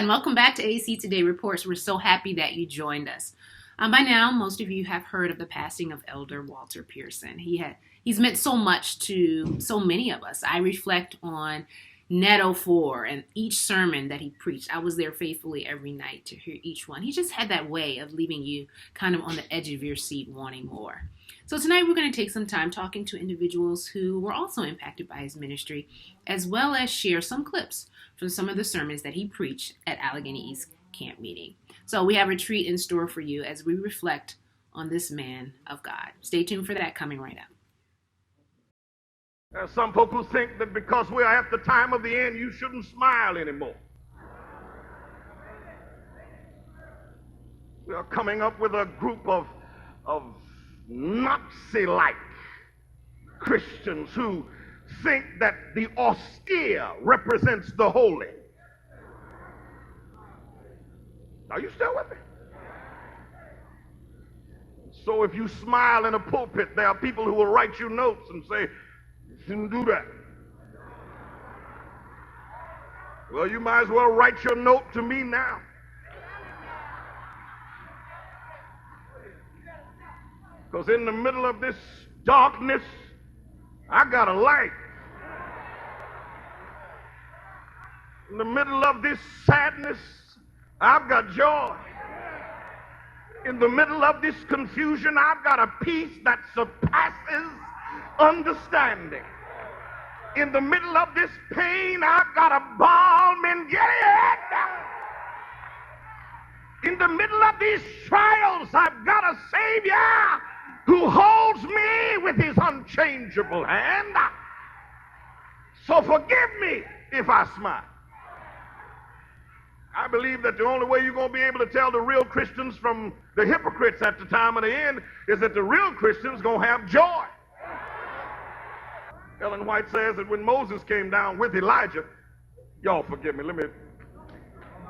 and welcome back to AEC Today Reports. We're so happy that you joined us. By now, most of you have heard of the passing of Elder Walter Pearson. He's meant so much to so many of us. I reflect on Net 04 and each sermon that he preached. I was there faithfully every night to hear each one. He just had that way of leaving you kind of on the edge of your seat wanting more. So tonight we're going to take some time talking to individuals who were also impacted by his ministry, as well as share some clips from some of the sermons that he preached at Allegheny East camp meeting. So we have a treat in store for you as we reflect on this man of God. Stay tuned for that, coming right up. There are some folk who think that because we are at the time of the end, you shouldn't smile anymore. We are coming up with a group of Nazi-like Christians who think that the austere represents the holy. Are you still with me? So if you smile in a pulpit, there are people who will write you notes and say, "You shouldn't do that." Well, you might as well write your note to me now. Because in the middle of this darkness, I got a light. In the middle of this sadness, I've got joy. In the middle of this confusion, I've got a peace that surpasses understanding. In the middle of this pain, I've got a balm in Gilead. In the middle of these trials, I've got a Savior who holds me with his unchangeable hand. So forgive me if I smile. I believe that the only way you're going to be able to tell the real Christians from the hypocrites at the time of the end is that the real Christians are going to have joy. Ellen White says that when Moses came down with Elijah, y'all forgive me,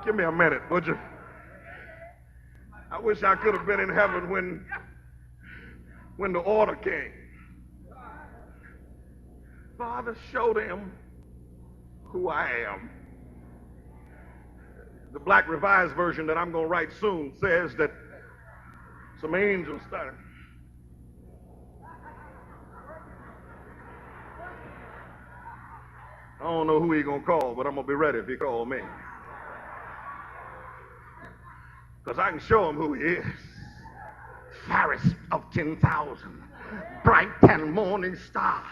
give me a minute, would you? I wish I could have been in heaven when the order came. Father, show them who I am. The Black Revised Version that I'm going to write soon says that some angels started. I don't know who he's going to call, but I'm going to be ready if he calls me. Because I can show him who he is. Fairest of 10,000, bright and morning star,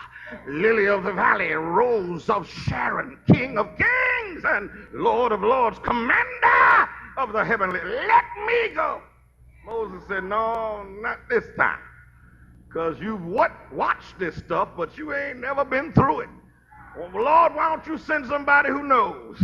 lily of the valley, rose of Sharon, King of kings and Lord of lords, commander of the heavenly. Let me go. Moses said, no, not this time. Because you've watched this stuff, but you ain't never been through it. Well, Lord, why don't you send somebody who knows?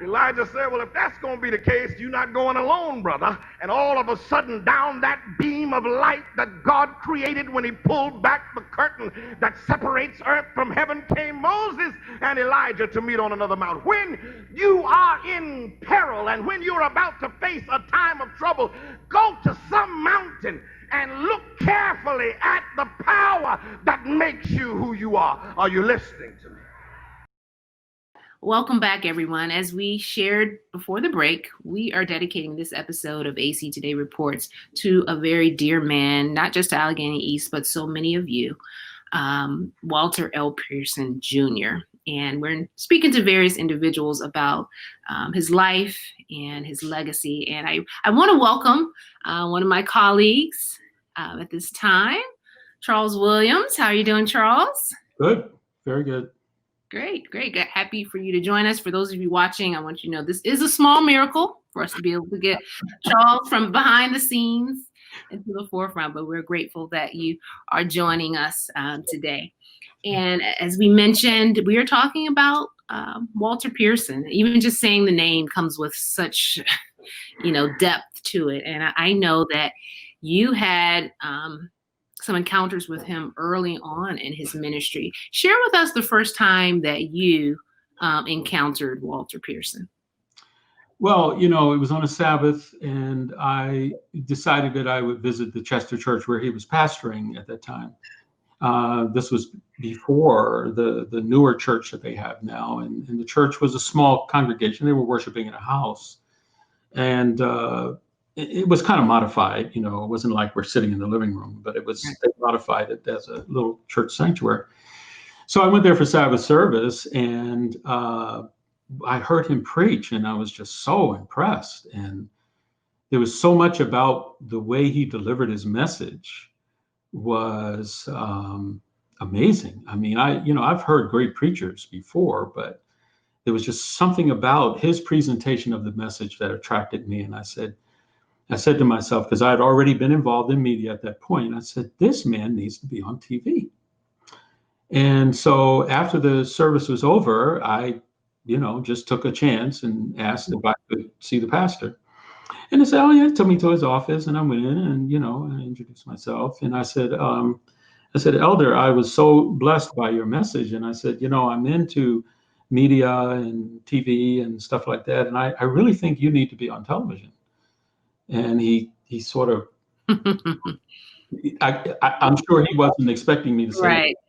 Elijah said, well, if that's going to be the case, you're not going alone, brother. And all of a sudden, down that beam of light that God created when he pulled back the curtain that separates earth from heaven, came Moses and Elijah to meet on another mount. When you are in peril and when you're about to face a time of trouble, go to some mountain and look carefully at the power that makes you who you are. Are you listening to me? Welcome back, everyone. As we shared before the break, we are dedicating this episode of AC Today Reports to a very dear man, not just to Allegheny East, but so many of you, Walter L. Pearson Jr. And we're speaking to various individuals about his life and his legacy. And I want to welcome one of my colleagues at this time, Charles Williams. How are you doing, Charles? Good. Very good. Great. Happy for you to join us. For those of you watching, I want you to know this is a small miracle for us to be able to get Charles from behind the scenes into the forefront, but we're grateful that you are joining us today. And as we mentioned, we are talking about Walter Pearson. Even just saying the name comes with such, depth to it. And I know that you had some encounters with him early on in his ministry. Share with us the first time that you encountered Walter Pearson. Well, it was on a Sabbath, and I decided that I would visit the Chester church where he was pastoring at that time. This was before the newer church that they have now, and the church was a small congregation. They were worshiping in a house, and it was kind of modified. You know, it wasn't like we're sitting in the living room, but it was, they modified it as a little church sanctuary. So I went there for Sabbath service, and I heard him preach, and I was just so impressed. And there was so much about the way he delivered his message was amazing. I mean, I've heard great preachers before, but there was just something about his presentation of the message that attracted me. And I said to myself, because I had already been involved in media at that point, I said, this man needs to be on TV. And so after the service was over, I, just took a chance and asked if I could see the pastor. And they said, oh yeah, took me to his office, and I went in and, I introduced myself. And I said, Elder, I was so blessed by your message. And I said, I'm into media and TV and stuff like that. And I really think you need to be on television. And he sort of, I'm sure he wasn't expecting me to say right. that.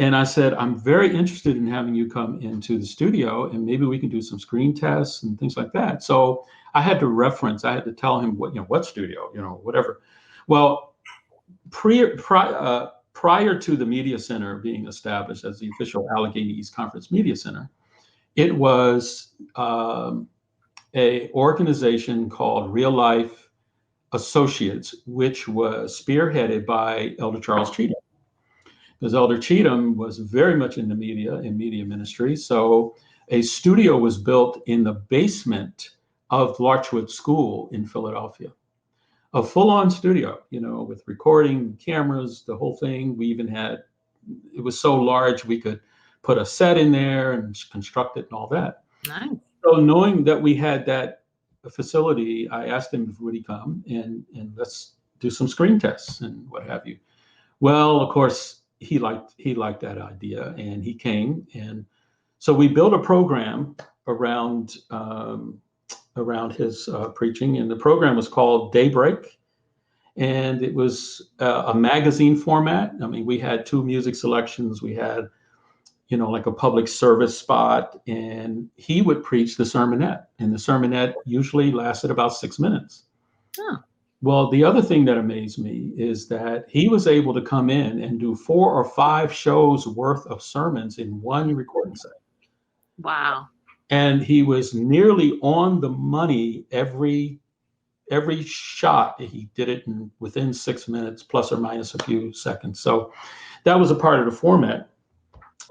And I said, I'm very interested in having you come into the studio, and maybe we can do some screen tests and things like that. So I had to tell him what studio, whatever. Well, prior to the media center being established as the official Allegheny East Conference Media Center, it was a organization called Real Life Associates, which was spearheaded by Elder Charles Cheatham. Because Elder Cheatham was very much into media and media ministry. So a studio was built in the basement of Larchwood School in Philadelphia. A full-on studio, with recording, cameras, the whole thing. We even had, it was so large we could put a set in there and construct it and all that. Nice. So knowing that we had that facility, I asked him if would he come and let's do some screen tests and what have you. Well, of course, he liked that idea, and he came. And so we built a program around his preaching, and the program was called Daybreak, and it was a magazine format. I mean, we had 2 music selections. We had, like a public service spot, and he would preach the sermonette, and the sermonette usually lasted about 6 minutes. Oh. Well, the other thing that amazed me is that he was able to come in and do 4 or 5 shows worth of sermons in one recording set. Wow. And he was nearly on the money every shot. He did it within 6 minutes, plus or minus a few seconds. So that was a part of the format.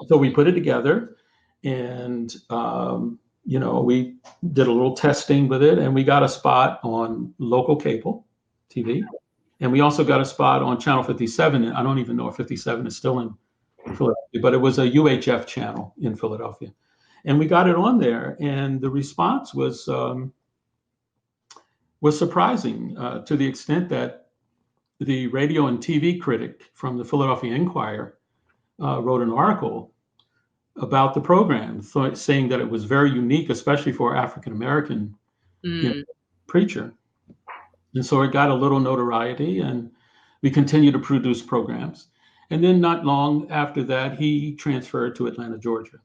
So we put it together, and we did a little testing with it, and we got a spot on local cable TV, and we also got a spot on Channel 57. I don't even know if 57 is still in Philadelphia, but it was a UHF channel in Philadelphia. And we got it on there, and the response was surprising to the extent that the radio and TV critic from the Philadelphia Inquirer wrote an article about the program, saying that it was very unique, especially for African-American preacher. And so it got a little notoriety, and we continued to produce programs. And then not long after that, he transferred to Atlanta, Georgia.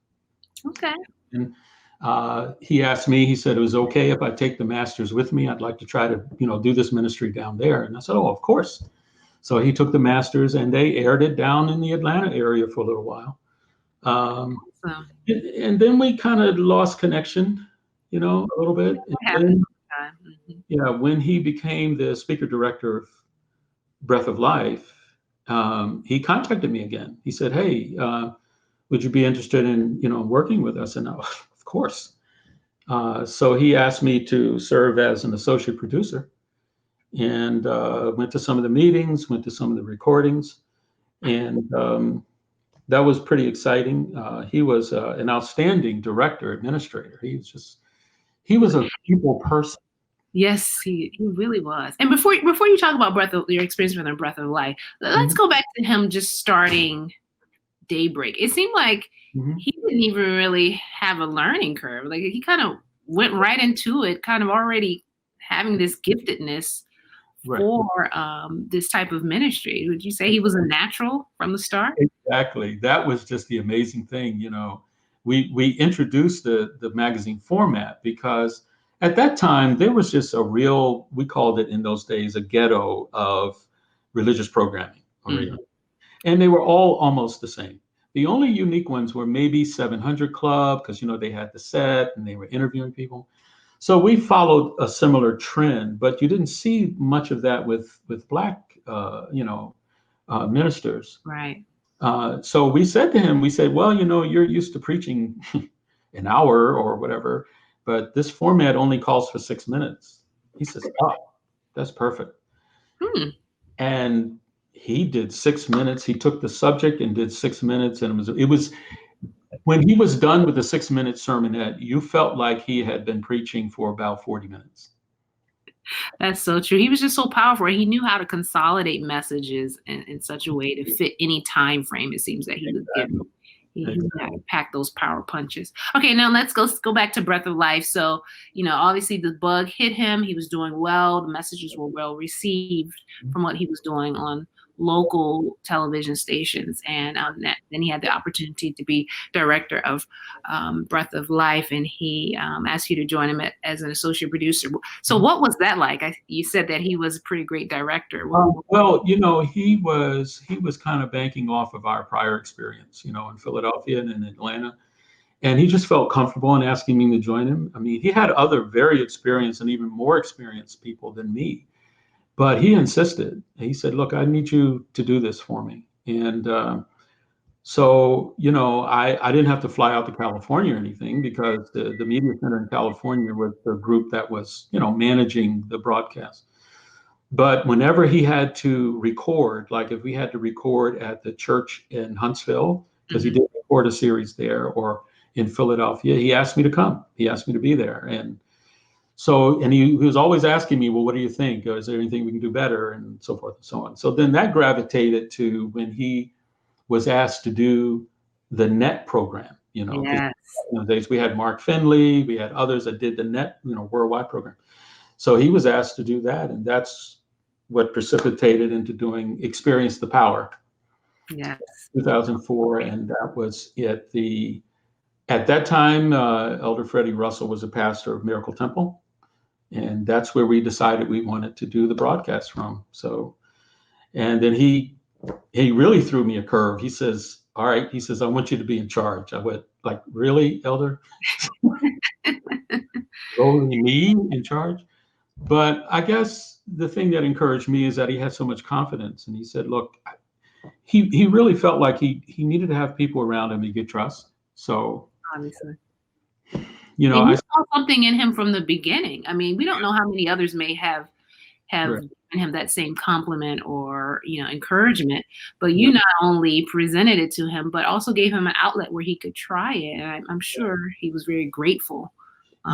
Okay. And he asked me, he said it was okay if I take the masters with me. I'd like to try to, do this ministry down there. And I said, oh, of course. So he took the masters, and they aired it down in the Atlanta area for a little while. And then we kind of lost connection, a little bit. When he became the speaker director of Breath of Life, he contacted me again. He said, hey, would you be interested in, working with us? And of course. So he asked me to serve as an associate producer, and went to some of the meetings, went to some of the recordings, and that was pretty exciting. He was an outstanding director, administrator. He was a people person. Yes, he really was. And before you talk about your experience with Breath of Life, let's go back to him just starting Daybreak. It seemed like he didn't even really have a learning curve. Like, he kind of went right into it, kind of already having this giftedness Right. for this type of ministry? Would you say he was a natural from the start? Exactly. That was just the amazing thing. We introduced the magazine format because at that time there was just a real, we called it in those days, a ghetto of religious programming. Mhm. And they were all almost the same. The only unique ones were maybe 700 Club, because they had the set and they were interviewing people. So we followed a similar trend, but you didn't see much of that with Black, ministers. Right. So we said to him, we said, well, you're used to preaching an hour or whatever, but this format only calls for 6 minutes. He says, oh, that's perfect. Hmm. And he did 6 minutes. He took the subject and did 6 minutes. And it was when he was done with the 6 minute sermonette, you felt like he had been preaching for about 40 minutes. That's so true. He was just so powerful. He knew how to consolidate messages in such a way to fit any time frame. It seems that he was given. He knew how to pack those power punches. Okay, now let's go back to Breath of Life. So, obviously the bug hit him. He was doing well. The messages were well received from what he was doing on local television stations. And then he had the opportunity to be director of Breath of Life, and he asked you to join him as an associate producer. So what was that like? You said that he was a pretty great director. Well, he was kind of banking off of our prior experience, in Philadelphia and in Atlanta. And he just felt comfortable in asking me to join him. I mean, he had other very experienced and even more experienced people than me. But he insisted. He said, look, I need you to do this for me. And so, I didn't have to fly out to California or anything because the media center in California was the group that was, managing the broadcast. But whenever he had to record, like if we had to record at the church in Huntsville, because he did record a series there, or in Philadelphia, he asked me to come. He asked me to be there. And so, and he was always asking me, well, what do you think? Is there anything we can do better? And so forth and so on. So then that gravitated to when he was asked to do the net program, Yes. in those days we had Mark Finley, we had others that did the net, worldwide program. So he was asked to do that. And that's what precipitated into doing Experience the Power. Yes. 2004. And that was at that time, Elder Freddie Russell was a pastor of Miracle Temple. And that's where we decided we wanted to do the broadcast from. So, and then he really threw me a curve. He says, all right, he says, I want you to be in charge. I went like, really, Elder? Only me in charge? But I guess the thing that encouraged me is that he had so much confidence. And he said, look, he really felt like he needed to have people around him he could trust. So, Obviously. I saw something in him from the beginning. I mean, we don't know how many others may have Right. given him that same compliment or encouragement, but you not only presented it to him, but also gave him an outlet where he could try it. And I'm sure he was very grateful.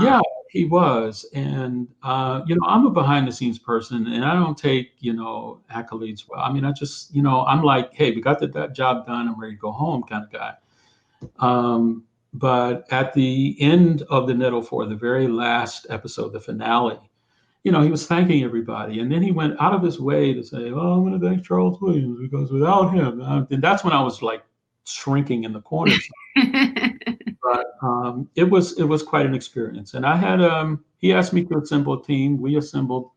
Yeah, he was. And, I'm a behind the scenes person and I don't take, accolades. Well, I mean, I just, I'm like, hey, we got that job done. I'm ready to go home kind of guy. But at the end of the Nettle for the very last episode, the finale, he was thanking everybody. And then he went out of his way to say, oh, I'm going to thank Charles Williams because without him, and that's when I was like shrinking in the corner. But it was quite an experience. And I had, he asked me to assemble a team. We assembled,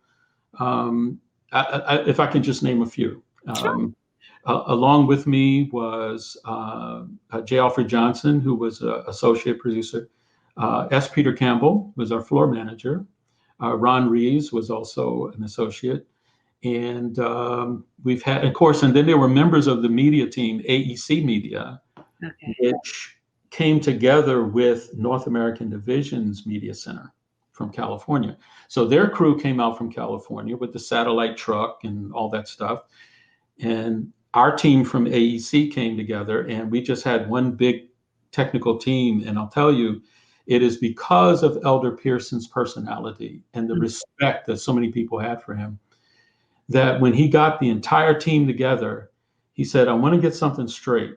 if I can just name a few. Sure. Along with me was J. Alfred Johnson, who was an associate producer. S. Peter Campbell was our floor manager. Ron Reeves was also an associate. And we've had, of course, and then there were members of the media team, AEC Media, which came together with North American Division's Media Center from California. So their crew came out from California with the satellite truck and all that stuff. And our team from AEC came together and we just had one big technical team. And I'll tell you, it is because of Elder Pearson's personality and the respect that so many people had for him that when he got the entire team together, he said, I want to get something straight.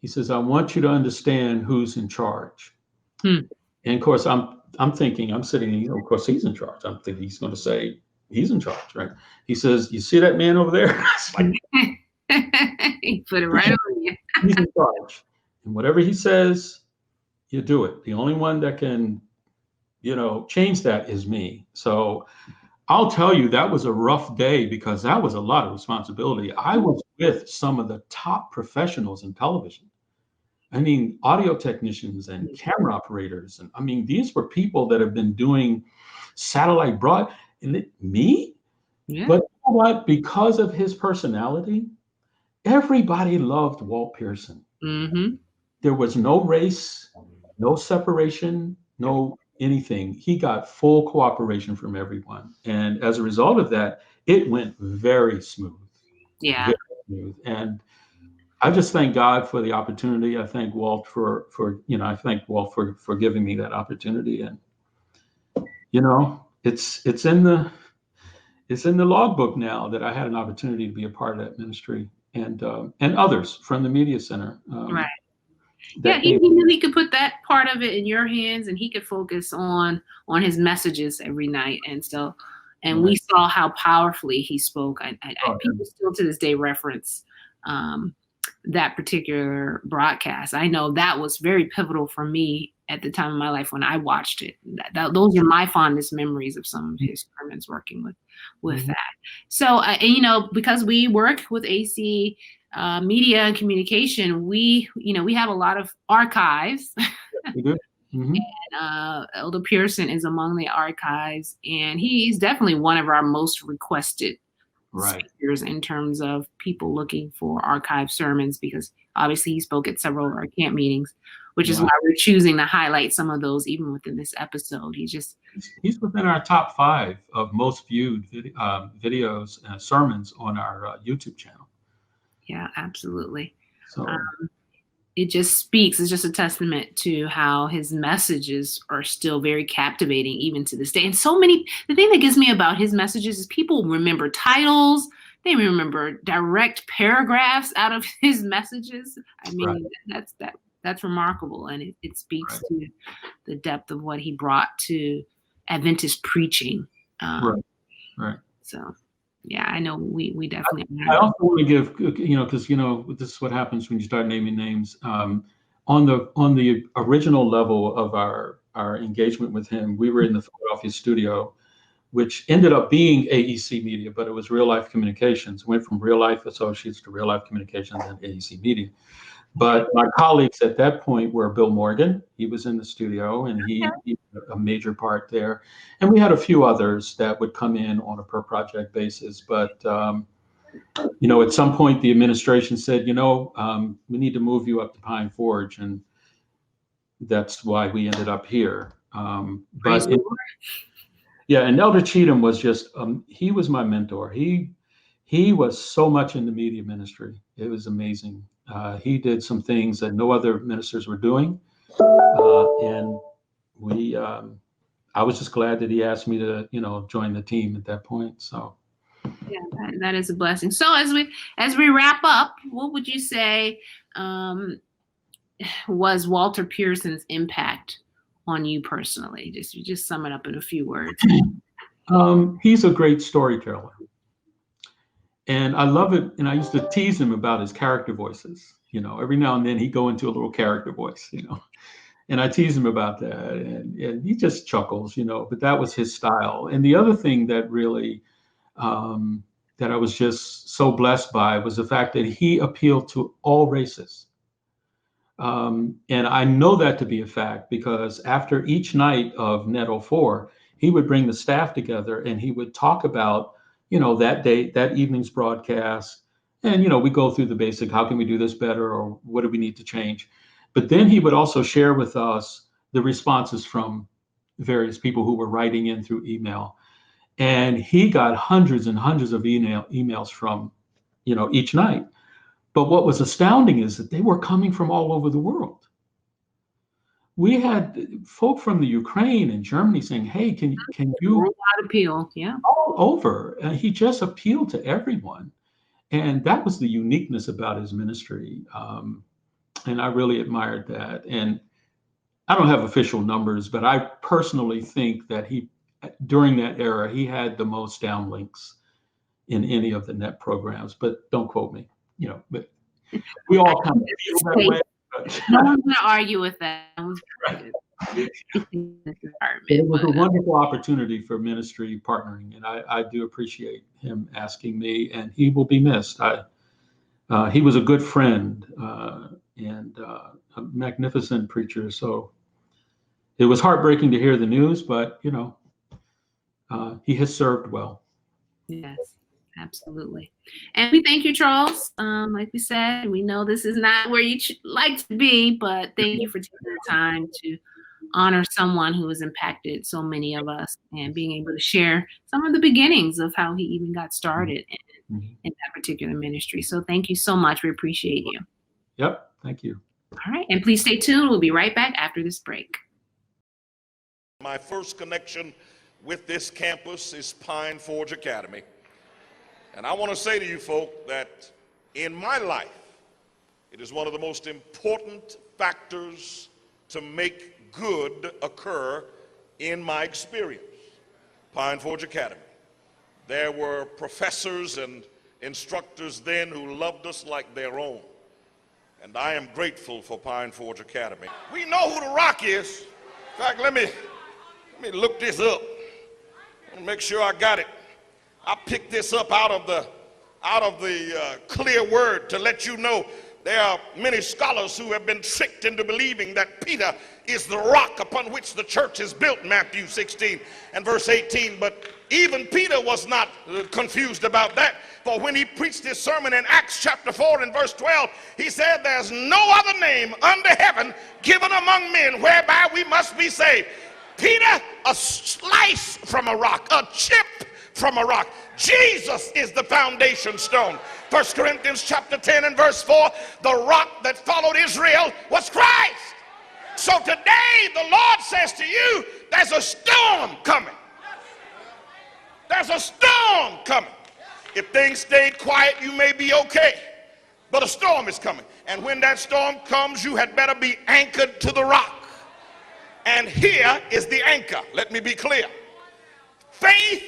He says, I want you to understand who's in charge. And of course, I'm thinking, I'm sitting, of course, he's in charge. I'm thinking he's going to say, he's in charge, right? He says, you see that man over there? It's like, He put it right on you. he's in charge. And whatever he says, you do it. The only one that can, change that is me. So I'll tell you, that was a rough day because that was a lot of responsibility. I was with some of the top professionals in television. I mean, audio technicians and camera operators. And I mean, these were people that have been doing satellite broad. And me? Yeah. But you know what? Because of his personality, everybody loved Walt Pearson. Mm-hmm. There was no race, no separation, no anything. He got full cooperation from everyone. And as a result of that, it went very smooth. Yeah. Very smooth. And I just thank God for the opportunity. I thank Walt for giving me that opportunity. And it's in the logbook now that I had an opportunity to be a part of that ministry, and others from the media center. Right. Yeah, he knew he could put that part of it in your hands, and he could focus on his messages every night, and so, and we saw how powerfully he spoke. People still to this day reference that particular broadcast. I know that was very pivotal for me at the time of my life when I watched it. Those are my fondest memories of some of his sermons, working with that. So, because we work with AC media and communication, we have a lot of archives. We do. Mm-hmm. And Elder Pearson is among the archives, and he's definitely one of our most requested speakers in terms of people looking for archive sermons, because obviously he spoke at several of our camp meetings, which is why we're choosing to highlight some of those even within this episode. He's within our top 5 of most viewed videos and sermons on our YouTube channel. Yeah, absolutely. So it just speaks. It's just a testament to how his messages are still very captivating even to this day. And the thing that gets me about his messages is people remember titles. They remember direct paragraphs out of his messages. I mean, that's remarkable. And it speaks to the depth of what he brought to Adventist preaching. Right. So, yeah, I know we definitely. I also want to give, because this is what happens when you start naming names. On the original level of our engagement with him, we were in the Philadelphia studio, which ended up being AEC Media, but it was Real Life Communications. Went from Real Life Associates to Real Life Communications and AEC Media. But my colleagues at that point were Bill Morgan. He was in the studio, and he had a major part there. And we had a few others that would come in on a per project basis. But, at some point, the administration said, we need to move you up to Pine Forge. And that's why we ended up here. And Elder Cheatham was just, he was my mentor. He was so much in the media ministry. It was amazing. He did some things that no other ministers were doing. And I was just glad that he asked me to, join the team at that point. So. Yeah, that is a blessing. So as we wrap up, what would you say was Walter Pearson's impact on you personally? Just sum it up in a few words. He's a great storyteller. And I love it. And I used to tease him about his character voices. Every now and then he'd go into a little character voice, and I tease him about that. And he just chuckles, but that was his style. And the other thing that really, that I was just so blessed by was the fact that he appealed to all races. And I know that to be a fact because after each night of Net 04, he would bring the staff together and he would talk about that evening's broadcast. And, we go through the basic, how can we do this better? Or what do we need to change? But then he would also share with us the responses from various people who were writing in through email. And he got hundreds and hundreds of emails from, each night. But what was astounding is that they were coming from all over the world. We had folk from the Ukraine and Germany saying, hey, can you appeal? Yeah. All over. He just appealed to everyone. And that was the uniqueness about his ministry. And I really admired that. And I don't have official numbers, but I personally think that he during that era, he had the most downlinks in any of the net programs, but don't quote me, but we all kind of feel that way. No one's going to argue with that. Right. It was a wonderful opportunity for ministry partnering, and I do appreciate him asking me, and he will be missed. He was a good friend and a magnificent preacher, so it was heartbreaking to hear the news, but he has served well. Yes, absolutely. And we thank you, Charles. Like we said, we know this is not where you like to be, but thank you for taking the time to honor someone who has impacted so many of us and being able to share some of the beginnings of how he even got started in that particular ministry. So thank you so much. We appreciate you. Yep. Thank you. All right. And please stay tuned. We'll be right back after this break. My first connection with this campus is Pine Forge Academy. And I want to say to you folk that in my life, it is one of the most important factors to make good occur in my experience. Pine Forge Academy. There were professors and instructors then who loved us like their own. And I am grateful for Pine Forge Academy. We know who the Rock is. In fact, let me look this up. I want to make sure I got it. I picked this up out of the clear word to let you know there are many scholars who have been tricked into believing that Peter is the rock upon which the church is built, Matthew 16 and verse 18. But even Peter was not confused about that. For when he preached his sermon in Acts chapter 4 and verse 12, he said, there's no other name under heaven given among men whereby we must be saved. Peter, a slice from a rock, a chip from a rock. Jesus is the foundation stone. 1 Corinthians chapter 10 and verse 4, the rock that followed Israel was Christ. So today the Lord says to you, there's a storm coming. There's a storm coming. If things stayed quiet, you may be okay. But a storm is coming. And when that storm comes, you had better be anchored to the rock. And here is the anchor. Let me be clear. Faith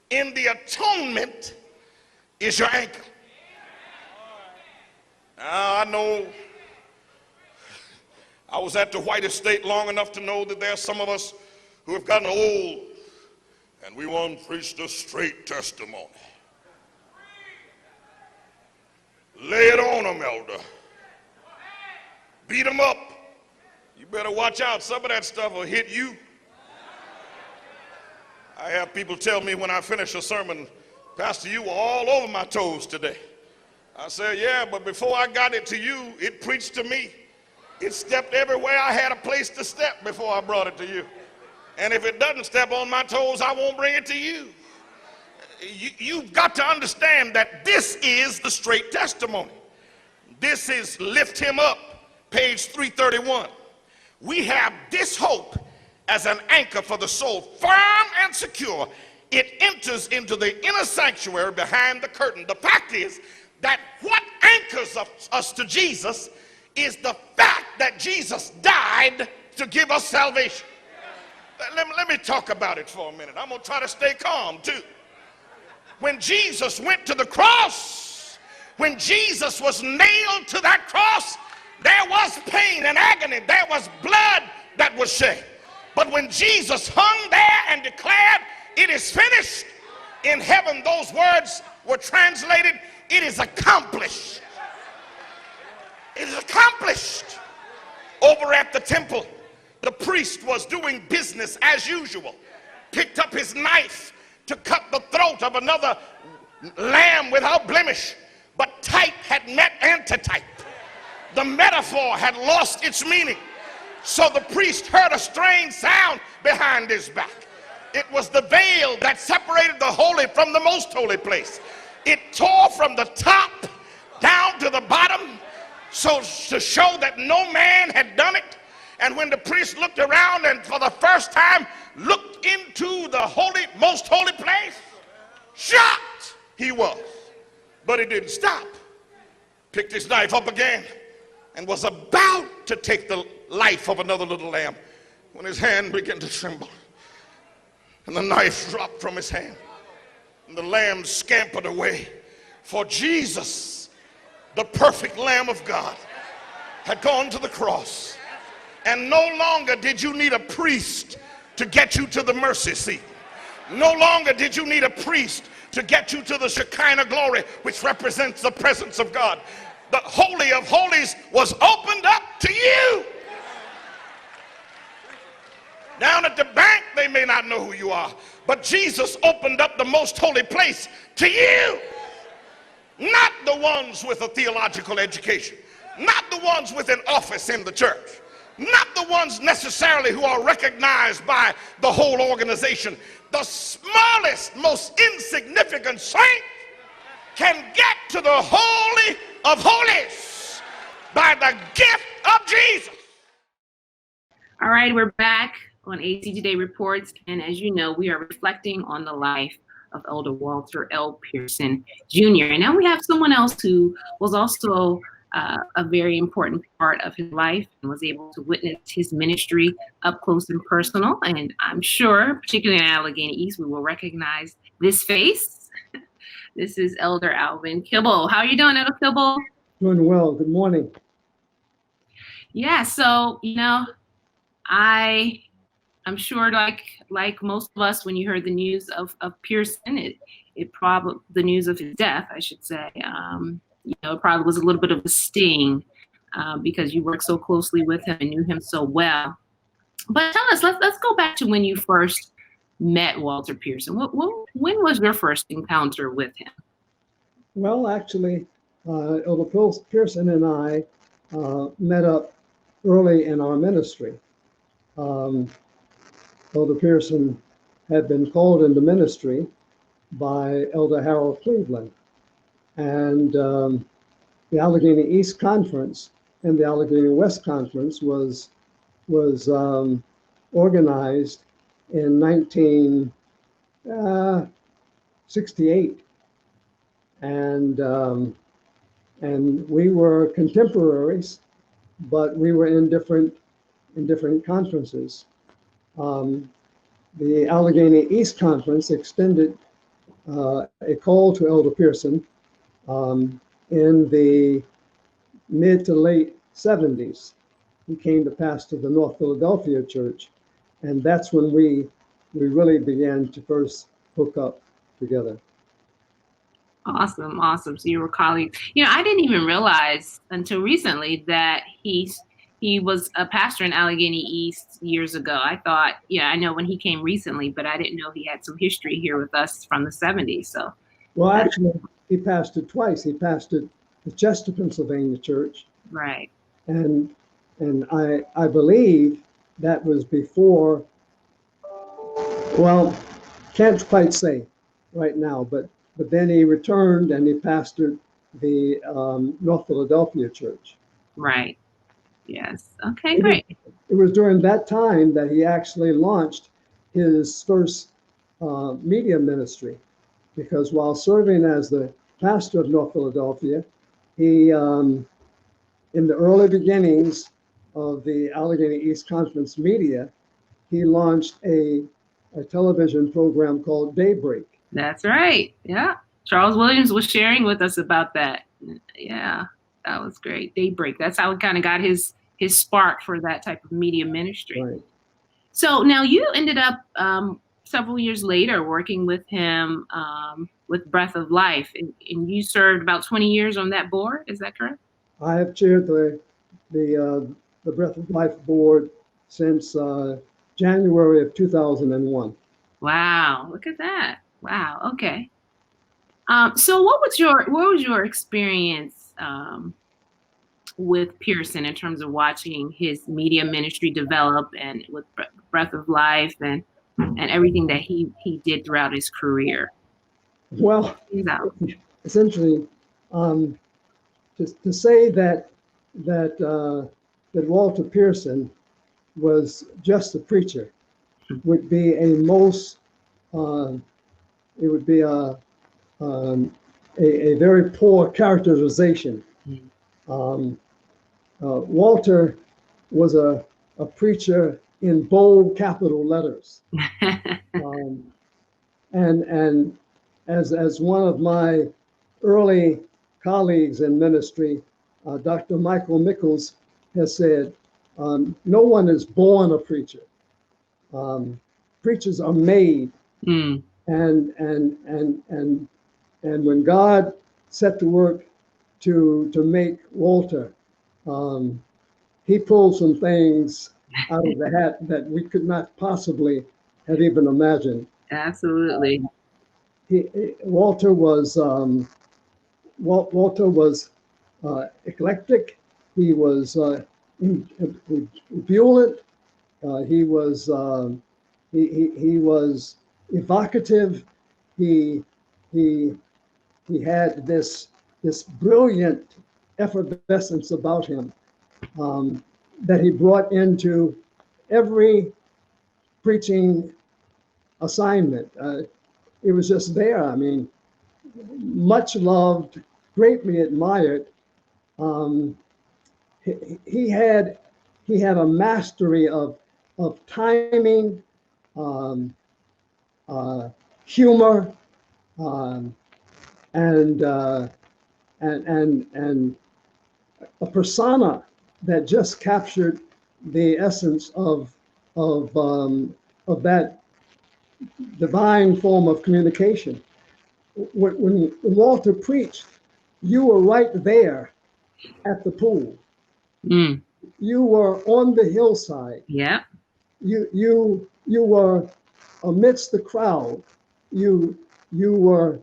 in the atonement is your anchor. Now, I know I was at the white estate long enough to know that there are some of us who have gotten old and we want to preach the straight testimony. Lay it on them, elder. Beat them up. You better watch out. Some of that stuff will hit you. I have people tell me when I finish a sermon, Pastor, you were all over my toes today. I say, yeah, but before I got it to you, it preached to me. It stepped everywhere I had a place to step before I brought it to you. And if it doesn't step on my toes, I won't bring it to you. You've got to understand that this is the straight testimony. This is Lift Him Up, page 331. We have this hope as an anchor for the soul, firm and secure. It enters into the inner sanctuary behind the curtain. The fact is that what anchors us to Jesus is the fact that Jesus died to give us salvation. Let me talk about it for a minute. I'm going to try to stay calm too. When Jesus went to the cross, when Jesus was nailed to that cross, there was pain and agony. There was blood that was shed. But when Jesus hung there and declared, it is finished, in heaven those words were translated, it is accomplished. It is accomplished. Over at the temple, the priest was doing business as usual, picked up his knife to cut the throat of another lamb without blemish, but type had met antitype. The metaphor had lost its meaning. So the priest heard a strange sound behind his back. It was the veil that separated the holy from the most holy place. It tore from the top down to the bottom, so to show that no man had done it. And when the priest looked around and for the first time looked into the holy, most holy place, shocked he was. But he didn't stop. Picked his knife up again and was about to take the life of another little lamb when his hand began to tremble. and the knife dropped from his hand, and the lamb scampered away. For Jesus, the perfect Lamb of God, had gone to the cross. And no longer did you need a priest to get you to the mercy seat. No longer did you need a priest to get you to the Shekinah glory, which represents the presence of God. The Holy of Holies was opened up to you. Down at the bank, they may not know who you are, but Jesus opened up the most holy place to you. Not the ones with a theological education, not the ones with an office in the church, not the ones necessarily who are recognized by the whole organization. The smallest, most insignificant saint can get to the Holy of Holies by the gift of Jesus. All right, we're back on AEC Today Reports, and as you know, we are reflecting on the life of Elder Walter L. Pearson Jr. And now we have someone else who was also a very important part of his life and was able to witness his ministry up close and personal. And I'm sure, particularly in Allegheny East, we will recognize this face. This is Elder Alvin Kilvo. How are you doing, Elder Kilvo? Doing well. Good morning. Yeah, so, I'm sure like most of us, when you heard the news of Pearson, it probably, the news of his death, I should say, it probably was a little bit of a sting because you worked so closely with him and knew him so well. But tell us, let's go back to when you first met Walter Pearson. When was your first encounter with him? Well, actually, Elder Pearson and I met up early in our ministry. Elder Pearson had been called into ministry by Elder Harold Cleveland. And the Allegheny East Conference and the Allegheny West Conference was organized in 1968. And we were contemporaries, but we were in different conferences. The Allegheny East Conference extended a call to Elder Pearson in the mid to late 70s. He came to pastor the North Philadelphia church, and that's when we really began to first hook up together. Awesome. So you were colleagues. I didn't even realize until recently that he was a pastor in Allegheny East years ago. I thought, I know when he came recently, but I didn't know he had some history here with us from the 70s. So, well, actually, he pastored twice. He pastored the Chester, Pennsylvania church. Right. And I believe that was before, well, can't quite say right now, but then he returned and he pastored the North Philadelphia church. Right. Yes. Okay, great. It was during that time that he actually launched his first media ministry, because while serving as the pastor of North Philadelphia, he, in the early beginnings of the Allegheny East Conference media, he launched a television program called Daybreak. That's right. Yeah. Charles Williams was sharing with us about that. Yeah, that was great. Daybreak. That's how he kind of got his spark for that type of media ministry. Right. So now you ended up several years later working with him with Breath of Life, and you served about 20 years on that board. Is that correct? I have chaired the Breath of Life board since January of 2001. Wow, look at that. Wow. Okay. So what was your experience with Pearson in terms of watching his media ministry develop and with Breath of Life and everything that he did throughout his career? Well, essentially, to say that Walter Pearson was just a preacher would be it would be a very poor characterization. Walter was a preacher in bold capital letters. And as one of my early colleagues in ministry, Dr. Michael Mickles has said, no one is born a preacher. Preachers are made. Mm. And when God set to work to make Walter, he pulled some things out of the hat that we could not possibly have even imagined. Absolutely. Walter was eclectic. He was buoyant. He was evocative. He had this brilliant effervescence about him that he brought into every preaching assignment. It was just there. I mean, much loved, greatly admired. He had a mastery of timing, humor, and a persona that just captured the essence of that divine form of communication. When Walter preached, you were right there at the pool. Mm. You were on the hillside. Yeah. You were amidst the crowd. You were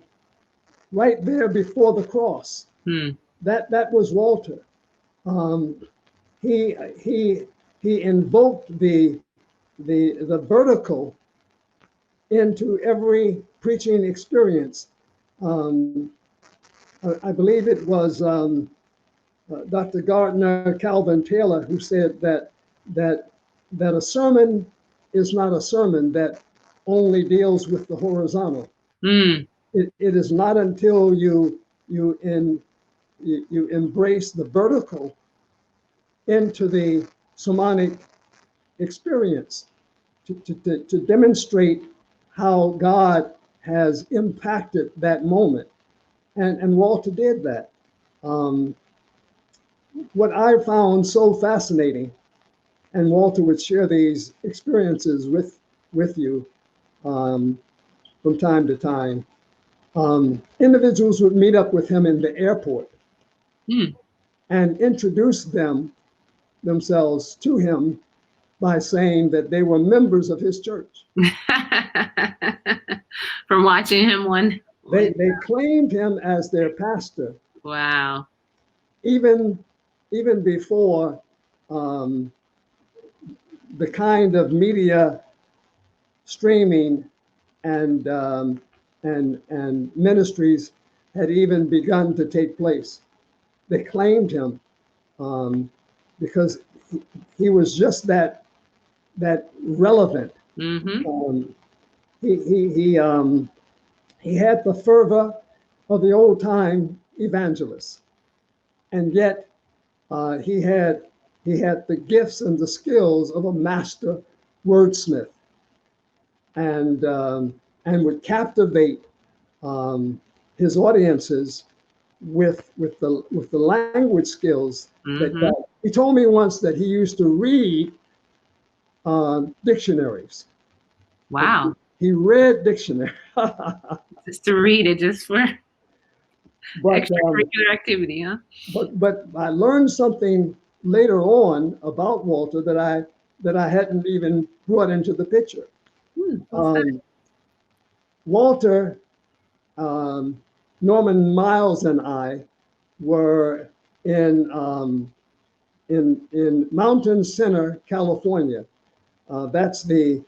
right there before the cross. Mm. That was Walter. He invoked the vertical into every preaching experience. I believe it was Dr. Gardner Calvin Taylor who said that a sermon is not a sermon that only deals with the horizontal. Mm. It is not until you embrace the vertical into the sermonic experience to demonstrate how God has impacted that moment. And Walter did that. What I found so fascinating, and Walter would share these experiences with you from time to time, individuals would meet up with him in the airport and introduce themselves to him by saying that they were members of his church. From watching him They claimed him as their pastor. Wow. Even before the kind of media streaming and ministries had even begun to take place. They claimed him because he was just that relevant. Mm-hmm. He had the fervor of the old time evangelist, and yet he had the gifts and the skills of a master wordsmith, and would captivate his audiences with the language skills that God. He told me once that he used to read dictionaries. Wow. He read dictionary. Just to read it, just for But, extracurricular activity, huh? But I learned something later on about Walter that I hadn't even brought into the picture. Walter, Norman Miles, and I were in Mountain Center, California. That's the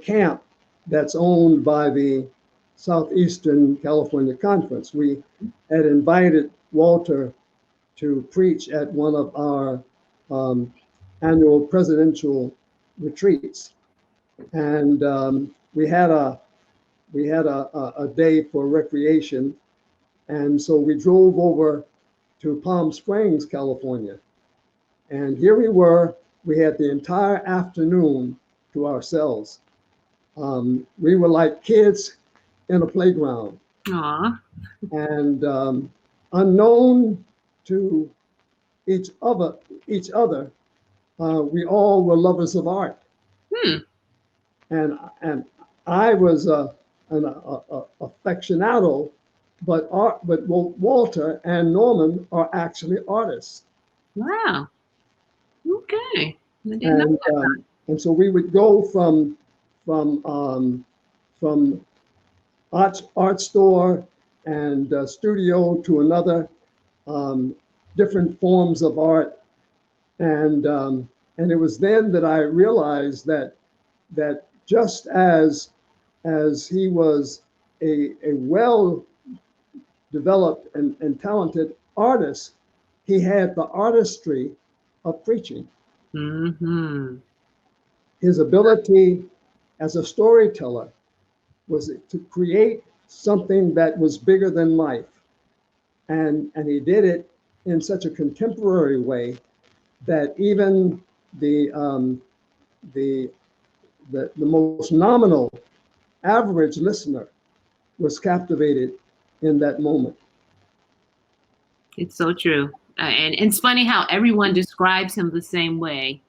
camp that's owned by the Southeastern California Conference. We had invited Walter to preach at one of our annual presidential retreats, and we had a day for recreation, and so we drove over to Palm Springs, California, and here we were. We had the entire afternoon to ourselves. We were like kids in a playground, Aw. and unknown to each other, we all were lovers of art. Hmm. And I was an aficionado, but Walter and Norman are actually artists, Wow. Okay. I didn't know and that. and so we would go from art store and studio to another, different forms of art, and it was then that I realized that just as he was a well developed and talented artist, he had the artistry of preaching. Mm-hmm. His ability as a storyteller was to create something that was bigger than life. And he did it in such a contemporary way that even the the the most nominal average listener was captivated in that moment. It's so true. And it's funny how everyone describes him the same way,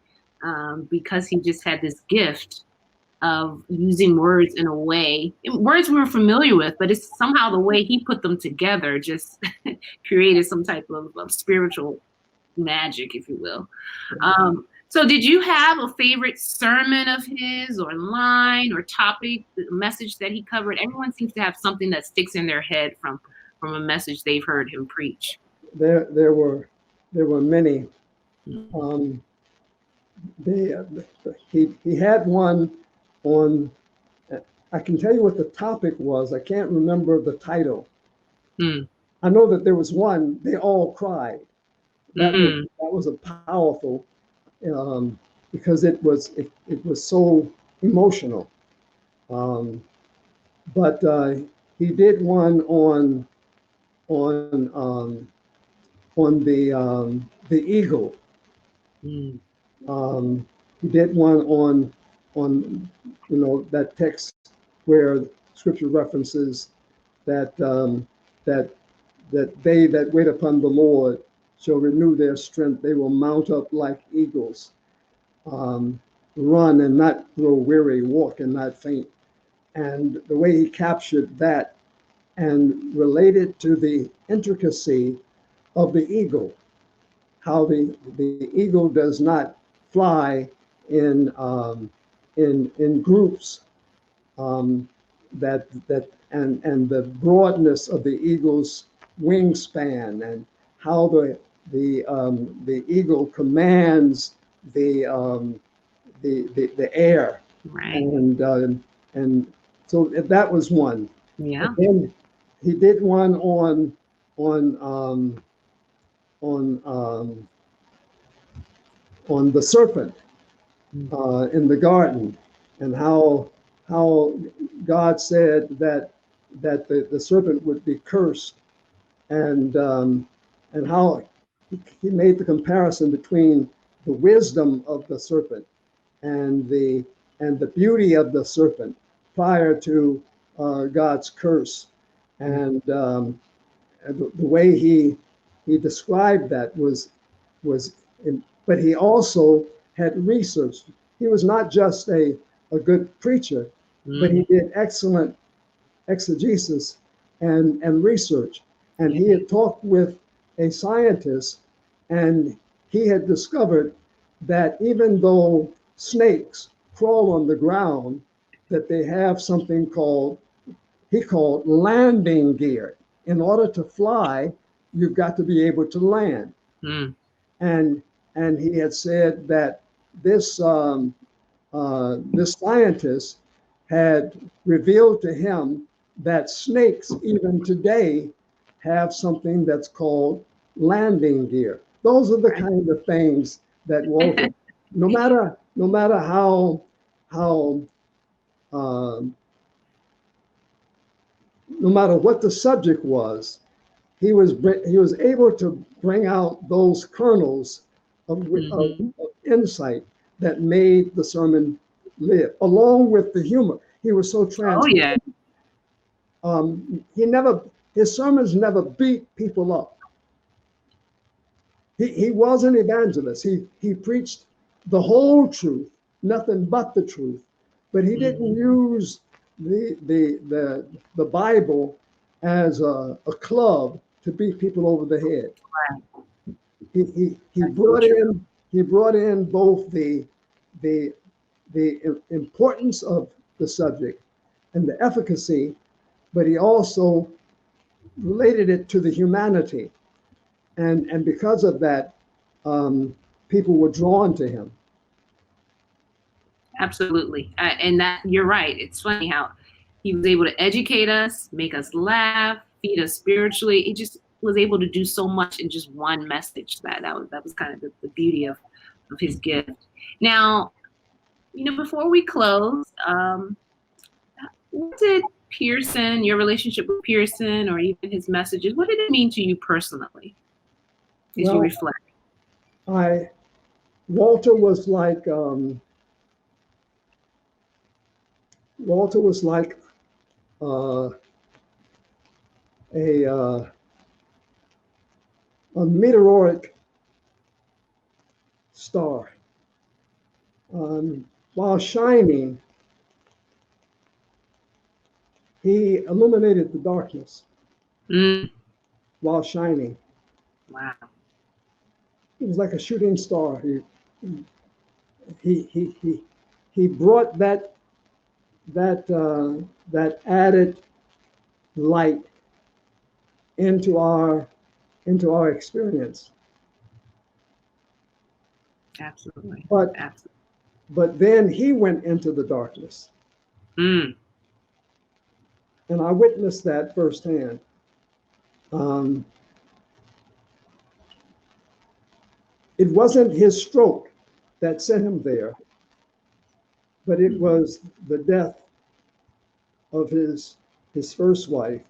because he just had this gift of using words in a way, words we were familiar with, but it's somehow the way he put them together just created some type of spiritual magic, if you will. So did you have a favorite sermon of his, or line, or topic, message that he covered? Everyone seems to have something that sticks in their head from a message they've heard him preach. There were many. Um, he had one on. I can tell you what the topic was. I can't remember the title. Hmm. I know that there was one. They all cried. That Mm-hmm. was a powerful, because it was so emotional. Um, but he did one on the eagle. Mm. He did one on that text where Scripture references that that they that wait upon the Lord shall renew their strength. They will mount up like eagles, run and not grow weary, walk and not faint. And the way he captured that and related to the intricacy of the eagle, how the eagle does not fly in groups, and the broadness of the eagle's wingspan, and how the eagle commands the air, Right. and so that was one. Yeah. And then he did one on on um, on the serpent in the garden, and how God said that the serpent would be cursed, and how he made the comparison between the wisdom of the serpent and the beauty of the serpent prior to God's curse, and the way he described that was but he also had researched. He was not just a good preacher, but he did excellent exegesis and research. And he had talked with a scientist, and he had discovered that even though snakes crawl on the ground, that they have something he called landing gear. In order to fly, you've got to be able to land. Mm. And he had said that this this scientist had revealed to him that snakes even today have something that's called landing gear. Those are the kind of things that Walter, no matter how um, no matter what the subject was, he was able to bring out those kernels of insight that made the sermon live, along with the humor. He was so Oh yeah. transparent. His sermons never beat people up. He was an evangelist. He preached the whole truth, nothing but the truth. But he didn't use the Bible as a club to beat people over the head. He brought in both the importance of the subject and the efficacy, but he also related it to the humanity. And because of that, people were drawn to him. Absolutely. And that you're right. It's funny how he was able to educate us, make us laugh, feed us spiritually. He just was able to do so much in just one message. That was kind of the beauty of his gift. Now, before we close, what did Pearson, your relationship with Pearson, or even his messages, what did it mean to you personally as you reflect? Walter was like a meteoric star. While shining, he illuminated the darkness. While shining. Wow. He was like a shooting star. He brought that added light into our experience. Absolutely. But then he went into the darkness. And I witnessed that firsthand. It wasn't his stroke that sent him there, but it was the death of his first wife,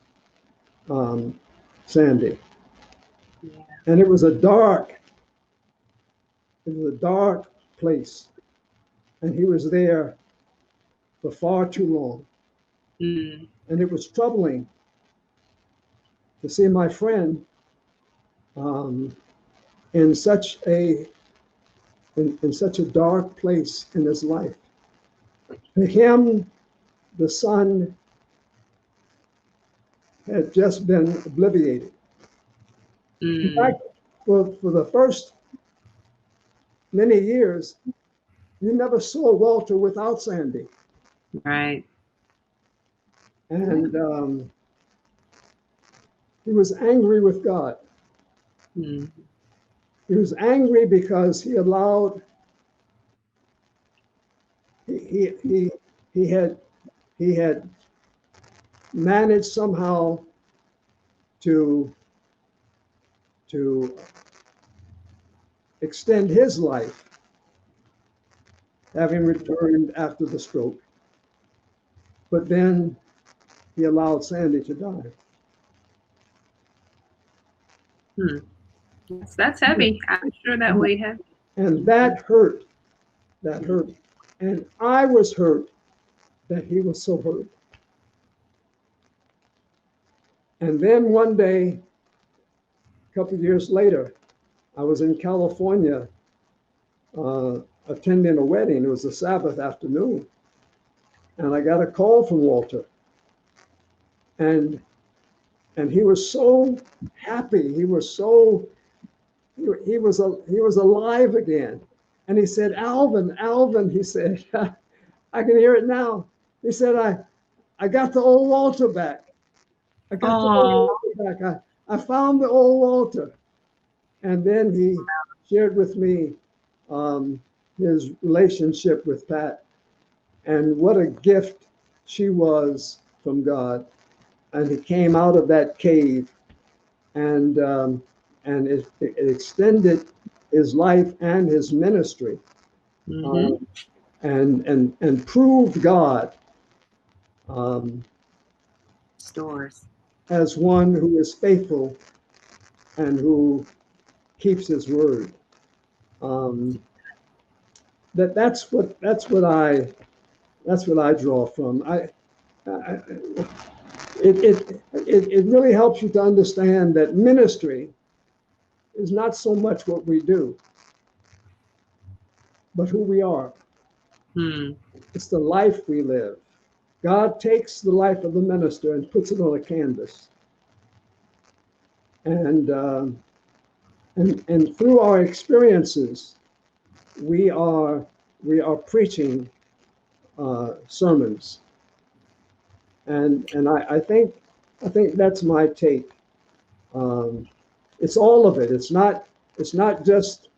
Sandy. Yeah. And it was a dark place. And he was there for far too long. And it was troubling to see my friend in such a dark place in his life. For him, the sun had just been obliterated. In fact, for the first many years, you never saw Walter without Sandy. Right. And he was angry with God. He was angry because he allowed, he had managed somehow to extend his life, having returned after the stroke. But then he allowed Sandy to die. That's heavy. I'm sure that weighed heavy. And that hurt. And I was hurt that he was so hurt. And then one day, a couple of years later, I was in California attending a wedding. It was a Sabbath afternoon. And I got a call from Walter. And he was so happy. He was alive again. And he said, Alvin, he said, I can hear it now. He said, I got the old Walter back. I got the old Walter back. I found the old Walter. And then he shared with me his relationship with Pat and what a gift she was from God. And he came out of that cave and it extended his life and his ministry, and proved God Stores. as one who is faithful and who keeps his word. That's what That's what I draw from. It really helps you to understand that ministry is not so much what we do, but who we are. It's the life we live. God takes the life of the minister and puts it on a canvas. And through our experiences, we are preaching sermons. And I think that's my take. It's all of it. It's not just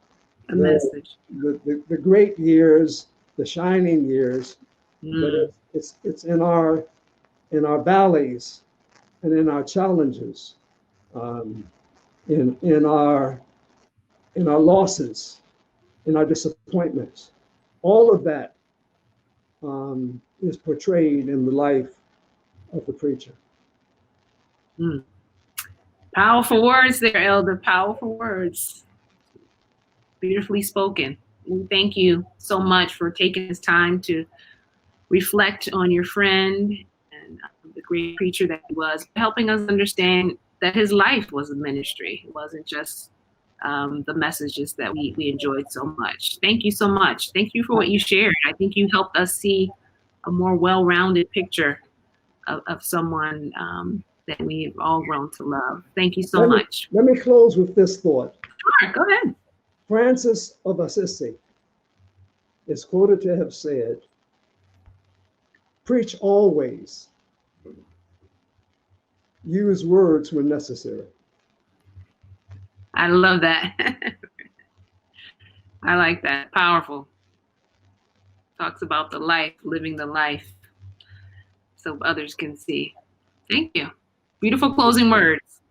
A message. the great years, the shining years, but it's in our valleys and in our challenges, in our losses, in our disappointments. All of that is portrayed in the life of the preacher. Powerful words there, Elder. Powerful words. Beautifully spoken. We thank you so much for taking this time to reflect on your friend and the great preacher that he was, helping us understand that his life was a ministry. It wasn't just the messages that we enjoyed so much. Thank you so much. Thank you for what you shared. I think you helped us see a more well-rounded picture of someone that we've all grown to love. Thank you so much. Let me close with this thought. Sure, go ahead. Francis of Assisi is quoted to have said, "Preach always. Use words when necessary." I love that. I like that. Powerful. Talks about the life, living the life so others can see. Thank you. Beautiful closing words.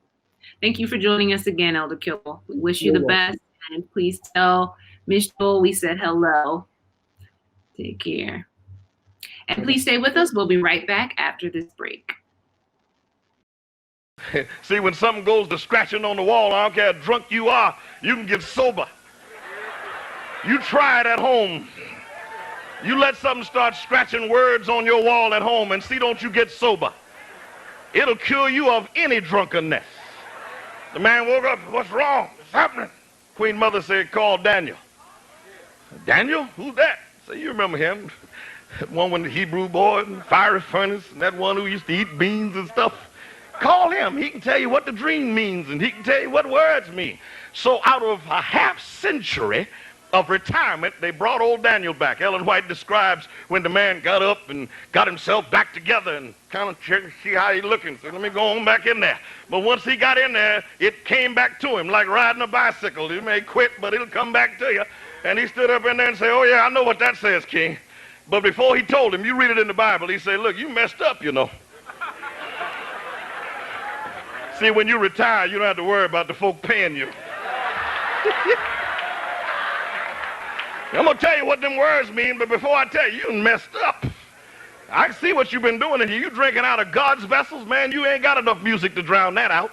Thank you for joining us again, Elder Kilvo. We wish you the best. And please tell Miss Joel we said hello. Take care. And please stay with us. We'll be right back after this break. See, when something goes to scratching on the wall, I don't care how drunk you are, you can get sober. You try it at home. You let something start scratching words on your wall at home and see, don't you get sober. It'll cure you of any drunkenness. The man woke up, "What's wrong? What's happening?" Queen Mother said, "Call Daniel." "Daniel? Who's that?" So you remember him. That one with the Hebrew boy and fiery furnace, and that one who used to eat beans and stuff. Call him. He can tell you what the dream means, and he can tell you what words mean. So out of a half century of retirement, they brought old Daniel back. Ellen White describes when the man got up and got himself back together and kind of checked to see how he's looking. So let me go on back in there. But once he got in there, it came back to him like riding a bicycle. You may quit, but it'll come back to you. And he stood up in there and said, "Oh yeah, I know what that says, King." But before he told him, you read it in the Bible, he said, "Look, you messed up, you know." See, when you retire, you don't have to worry about the folk paying you. I'm going to tell you what them words mean, but before I tell you, you messed up. I can see what you've been doing in here. You drinking out of God's vessels, man, you ain't got enough music to drown that out.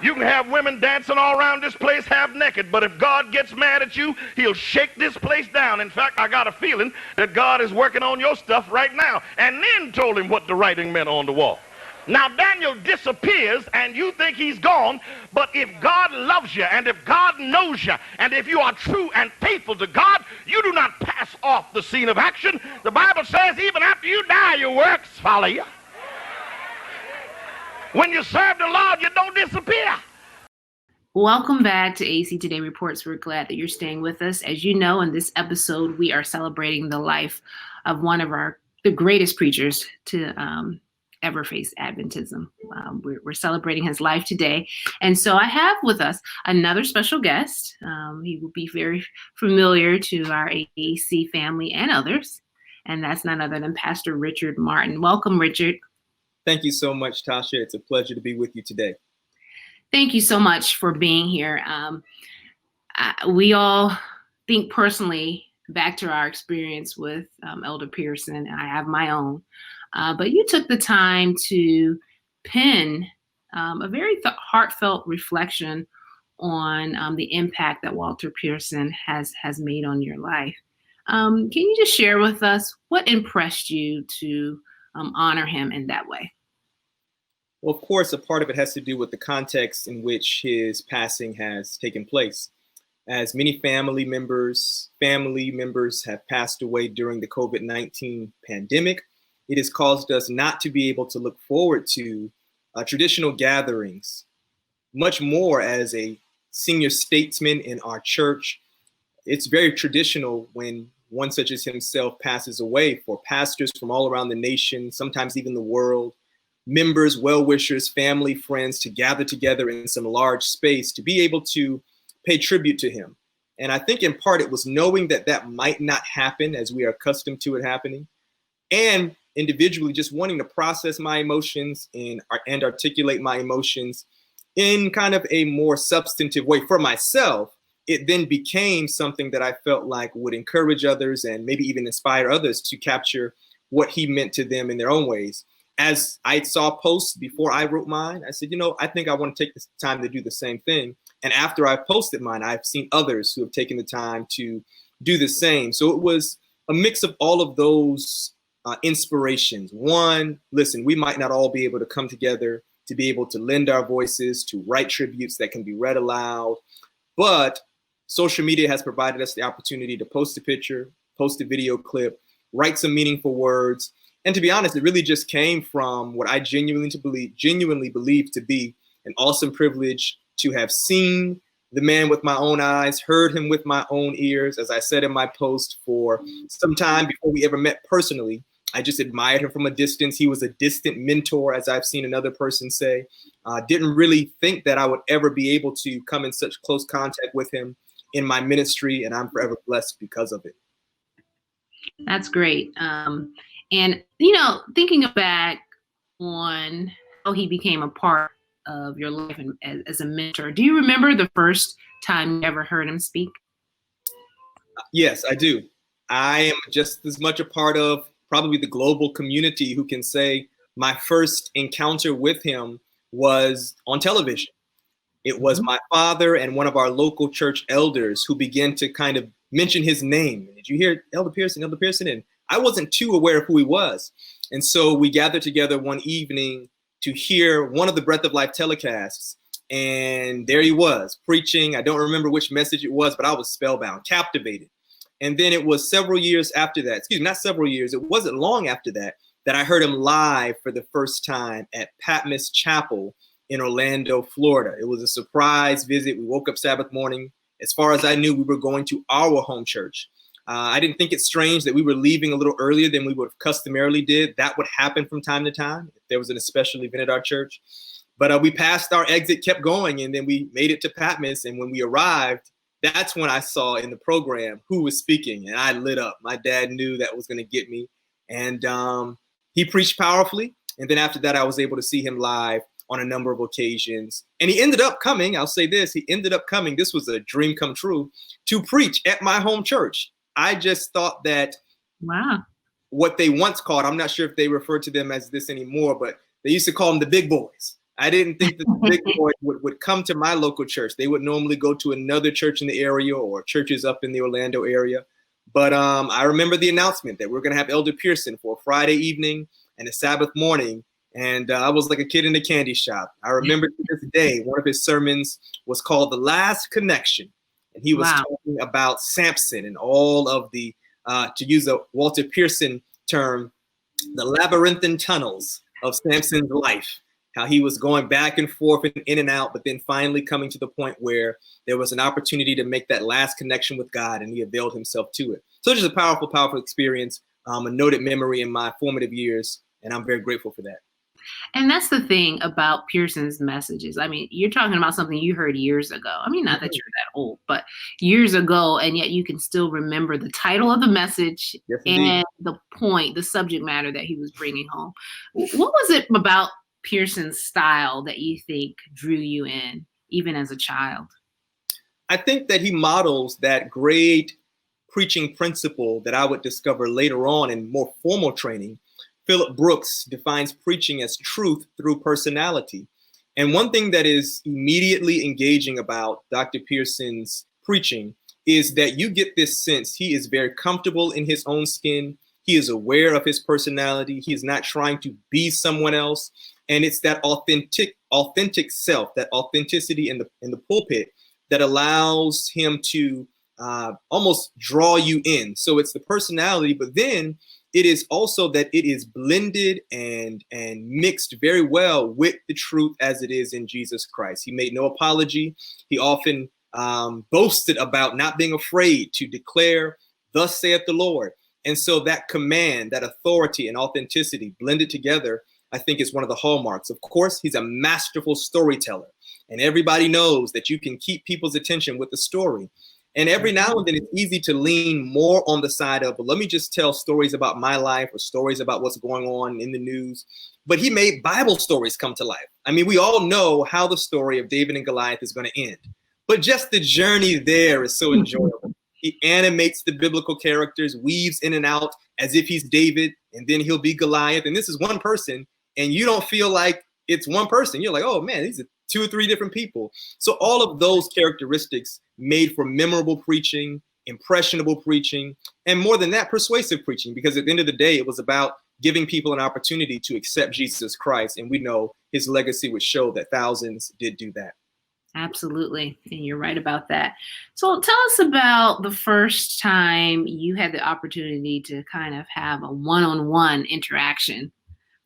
You can have women dancing all around this place half naked, but if God gets mad at you, he'll shake this place down. In fact, I got a feeling that God is working on your stuff right now. And then told him what the writing meant on the wall. Now, Daniel disappears, and you think he's gone, but if God loves you, and if God knows you, and if you are true and faithful to God, you do not pass off the scene of action. The Bible says even after you die, your works follow you. When you serve the Lord, you don't disappear. Welcome back to AEC Today Reports. We're glad that you're staying with us. As you know, in this episode, we are celebrating the life of one of the greatest preachers to ever face Adventism. We're celebrating his life today. And so I have with us another special guest. He will be very familiar to our AEC family and others. And that's none other than Pastor Richard Martin. Welcome, Richard. Thank you so much, Tasha. It's a pleasure to be with you today. Thank you so much for being here. We all think personally back to our experience with Elder Pearson, and I have my own. But you took the time to pen a very heartfelt reflection on the impact that Walter Pearson has made on your life. Can you just share with us what impressed you to honor him in that way? Well, of course, a part of it has to do with the context in which his passing has taken place. As many family members have passed away during the COVID-19 pandemic, it has caused us not to be able to look forward to traditional gatherings, much more as a senior statesman in our church. It's very traditional when one such as himself passes away for pastors from all around the nation, sometimes even the world, members, well-wishers, family, friends to gather together in some large space to be able to pay tribute to him. And I think in part it was knowing that that might not happen as we are accustomed to it happening, and individually just wanting to process my emotions and articulate my emotions in kind of a more substantive way for myself. It then became something that I felt like would encourage others and maybe even inspire others to capture what he meant to them in their own ways. As I saw posts before I wrote mine, I said, I think I want to take this time to do the same thing. And after I posted mine, I've seen others who have taken the time to do the same. So it was a mix of all of those inspirations. One, listen, we might not all be able to come together to be able to lend our voices, to write tributes that can be read aloud, but social media has provided us the opportunity to post a picture, post a video clip, write some meaningful words. And to be honest, it really just came from what I genuinely believe to be an awesome privilege to have seen the man with my own eyes, heard him with my own ears. As I said in my post, for some time before we ever met personally, I just admired him from a distance. He was a distant mentor, as I've seen another person say. Didn't really think that I would ever be able to come in such close contact with him in my ministry, and I'm forever blessed because of it. That's great. And, thinking back on how he became a part of your life and as a mentor, do you remember the first time you ever heard him speak? Yes, I do. I am just as much a part of probably the global community who can say my first encounter with him was on television. It was my father and one of our local church elders who began to kind of mention his name. Did you hear Elder Pearson, Elder Pearson? And I wasn't too aware of who he was. And so we gathered together one evening to hear one of the Breath of Life telecasts. And there he was preaching. I don't remember which message it was, but I was spellbound, captivated. And then it was several years after that, not several years, it wasn't long after that, that I heard him live for the first time at Patmos Chapel in Orlando, Florida. It was a surprise visit. We woke up Sabbath morning. As far as I knew, we were going to our home church. I didn't think it strange that we were leaving a little earlier than we would have customarily did. That would happen from time to time if there was an special event at our church. But we passed our exit, kept going, and then we made it to Patmos. And when we arrived, that's when I saw in the program who was speaking, and I lit up. My dad knew that was going to get me. And he preached powerfully. And then after that, I was able to see him live on a number of occasions. And he ended up coming, I'll say this, this was a dream come true, to preach at my home church. I just thought that what they once called, I'm not sure if they refer to them as this anymore, but they used to call them the big boys. I didn't think that the big boys would come to my local church. They would normally go to another church in the area or churches up in the Orlando area. But I remember the announcement that we're going to have Elder Pearson for a Friday evening and a Sabbath morning. And I was like a kid in a candy shop. I remember to this day, one of his sermons was called The Last Connection. And he was talking about Samson and all of the, to use a Walter Pearson term, the labyrinthine tunnels of Samson's life. How he was going back and forth and in and out, but then finally coming to the point where there was an opportunity to make that last connection with God, and he availed himself to it. So it's just a powerful, powerful experience, a noted memory in my formative years, and I'm very grateful for that. And that's the thing about Pearson's messages. I mean, you're talking about something you heard years ago. I mean, not that you're that old, but years ago, and yet you can still remember the title of the message and the point, the subject matter that he was bringing home. What was it about Pearson's style that you think drew you in, even as a child? I think that he models that great preaching principle that I would discover later on in more formal training. Philip Brooks defines preaching as truth through personality. And one thing that is immediately engaging about Dr. Pearson's preaching is that you get this sense he is very comfortable in his own skin. He is aware of his personality. He is not trying to be someone else. And it's that authentic self, that authenticity in the pulpit that allows him to almost draw you in. So it's the personality, but then it is also that it is blended and mixed very well with the truth as it is in Jesus Christ. He made no apology. He often boasted about not being afraid to declare, "Thus saith the Lord." And so that command, that authority and authenticity blended together, I think is one of the hallmarks. Of course, he's a masterful storyteller, and everybody knows that you can keep people's attention with the story. And every now and then it's easy to lean more on the side of, well, let me just tell stories about my life or stories about what's going on in the news. But he made Bible stories come to life. I mean, we all know how the story of David and Goliath is going to end, but just the journey there is so enjoyable. He animates the biblical characters, weaves in and out as if he's David, and then he'll be Goliath. And this is one person, and you don't feel like it's one person. You're like, oh man, these are 2 or 3 different people. So all of those characteristics made for memorable preaching, impressionable preaching, and more than that, persuasive preaching, because at the end of the day, it was about giving people an opportunity to accept Jesus Christ. And we know his legacy would show that thousands did do that. Absolutely. And you're right about that. So tell us about the first time you had the opportunity to kind of have a one-on-one interaction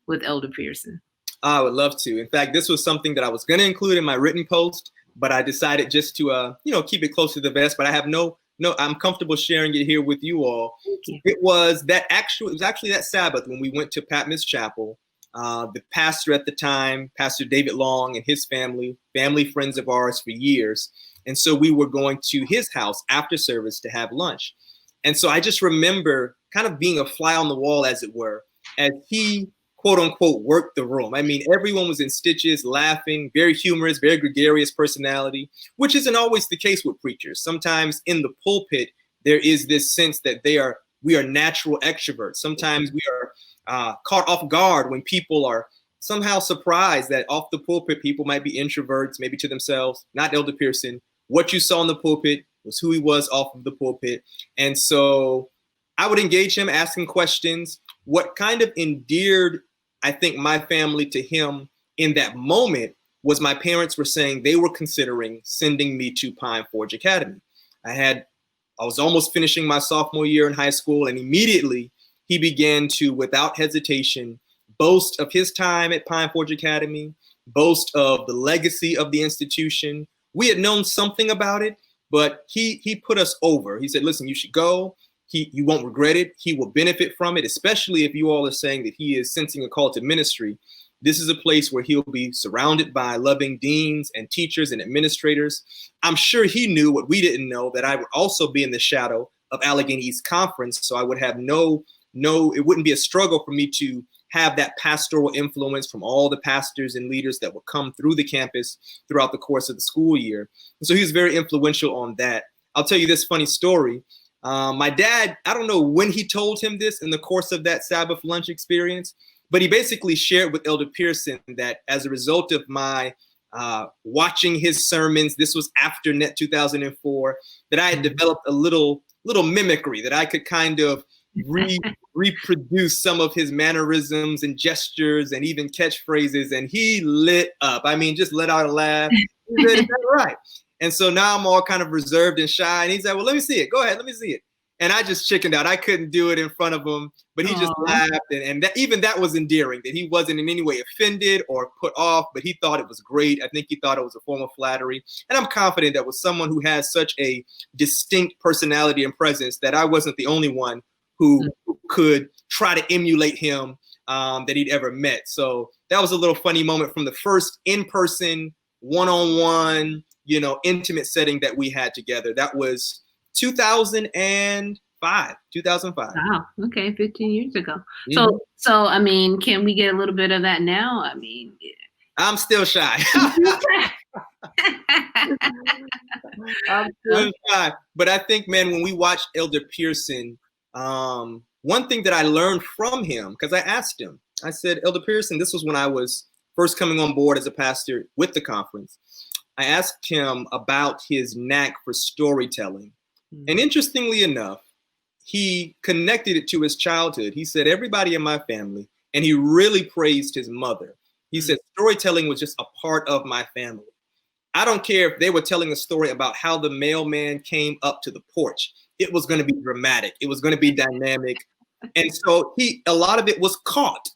with Elder Pearson. I would love to. In fact, this was something that I was going to include in my written post, but I decided just to, keep it close to the vest. But I have I'm comfortable sharing it here with you all. Thank you. It was actually that Sabbath when we went to Patmos Chapel. The pastor at the time, Pastor David Long, and his family friends of ours for years. And so we were going to his house after service to have lunch. And so I just remember kind of being a fly on the wall, as it were, as he, quote unquote, worked the room. I mean, everyone was in stitches, laughing, very humorous, very gregarious personality, which isn't always the case with preachers. Sometimes in the pulpit, there is this sense that we are natural extroverts. Sometimes we are caught off guard when people are somehow surprised that off the pulpit, people might be introverts, maybe to themselves. Not Elder Pearson. What you saw in the pulpit was who he was off of the pulpit. And so I would engage him, asking questions. What kind of endeared, I think, my family to him in that moment was my parents were saying they were considering sending me to Pine Forge Academy. I was almost finishing my sophomore year in high school, and immediately he began to, without hesitation, boast of his time at Pine Forge Academy, boast of the legacy of the institution. We had known something about it, but he put us over. He said, listen, you should go. You won't regret it. He will benefit from it, especially if you all are saying that he is sensing a call to ministry. This is a place where he'll be surrounded by loving deans and teachers and administrators. I'm sure he knew what we didn't know, that I would also be in the shadow of Allegheny East Conference. So I would have it wouldn't be a struggle for me to have that pastoral influence from all the pastors and leaders that would come through the campus throughout the course of the school year. And so he was very influential on that. I'll tell you this funny story. My dad, I don't know when he told him this in the course of that Sabbath lunch experience, but he basically shared with Elder Pearson that as a result of my watching his sermons, this was after Net 2004, that I had developed a little mimicry, that I could kind of reproduce some of his mannerisms and gestures and even catchphrases. And he lit up. I mean, just let out a laugh. He said, "Is that right?" And so now I'm all kind of reserved and shy. And he said, "Well, let me see it. Go ahead. Let me see it." And I just chickened out. I couldn't do it in front of him, but he just laughed. And even that was endearing, that he wasn't in any way offended or put off, but he thought it was great. I think he thought it was a form of flattery. And I'm confident that with someone who has such a distinct personality and presence, that I wasn't the only one who could try to emulate him that he'd ever met. So that was a little funny moment from the first in-person, one-on-one, intimate setting that we had together. That was 2005. Wow. Okay. 15 years ago. Mm-hmm. So, I mean, can we get a little bit of that now? I mean, I'm still shy. I'm still shy. But I think, man, when we watched Elder Pearson, one thing that I learned from him, because I asked him, I said, Elder Pearson, this was when I was first coming on board as a pastor with the conference. I asked him about his knack for storytelling, And interestingly enough, he connected it to his childhood. He said, everybody in my family, and he really praised his mother. He said, storytelling was just a part of my family. I don't care if they were telling a story about how the mailman came up to the porch. It was going to be dramatic. It was going to be dynamic. And so a lot of it was caught,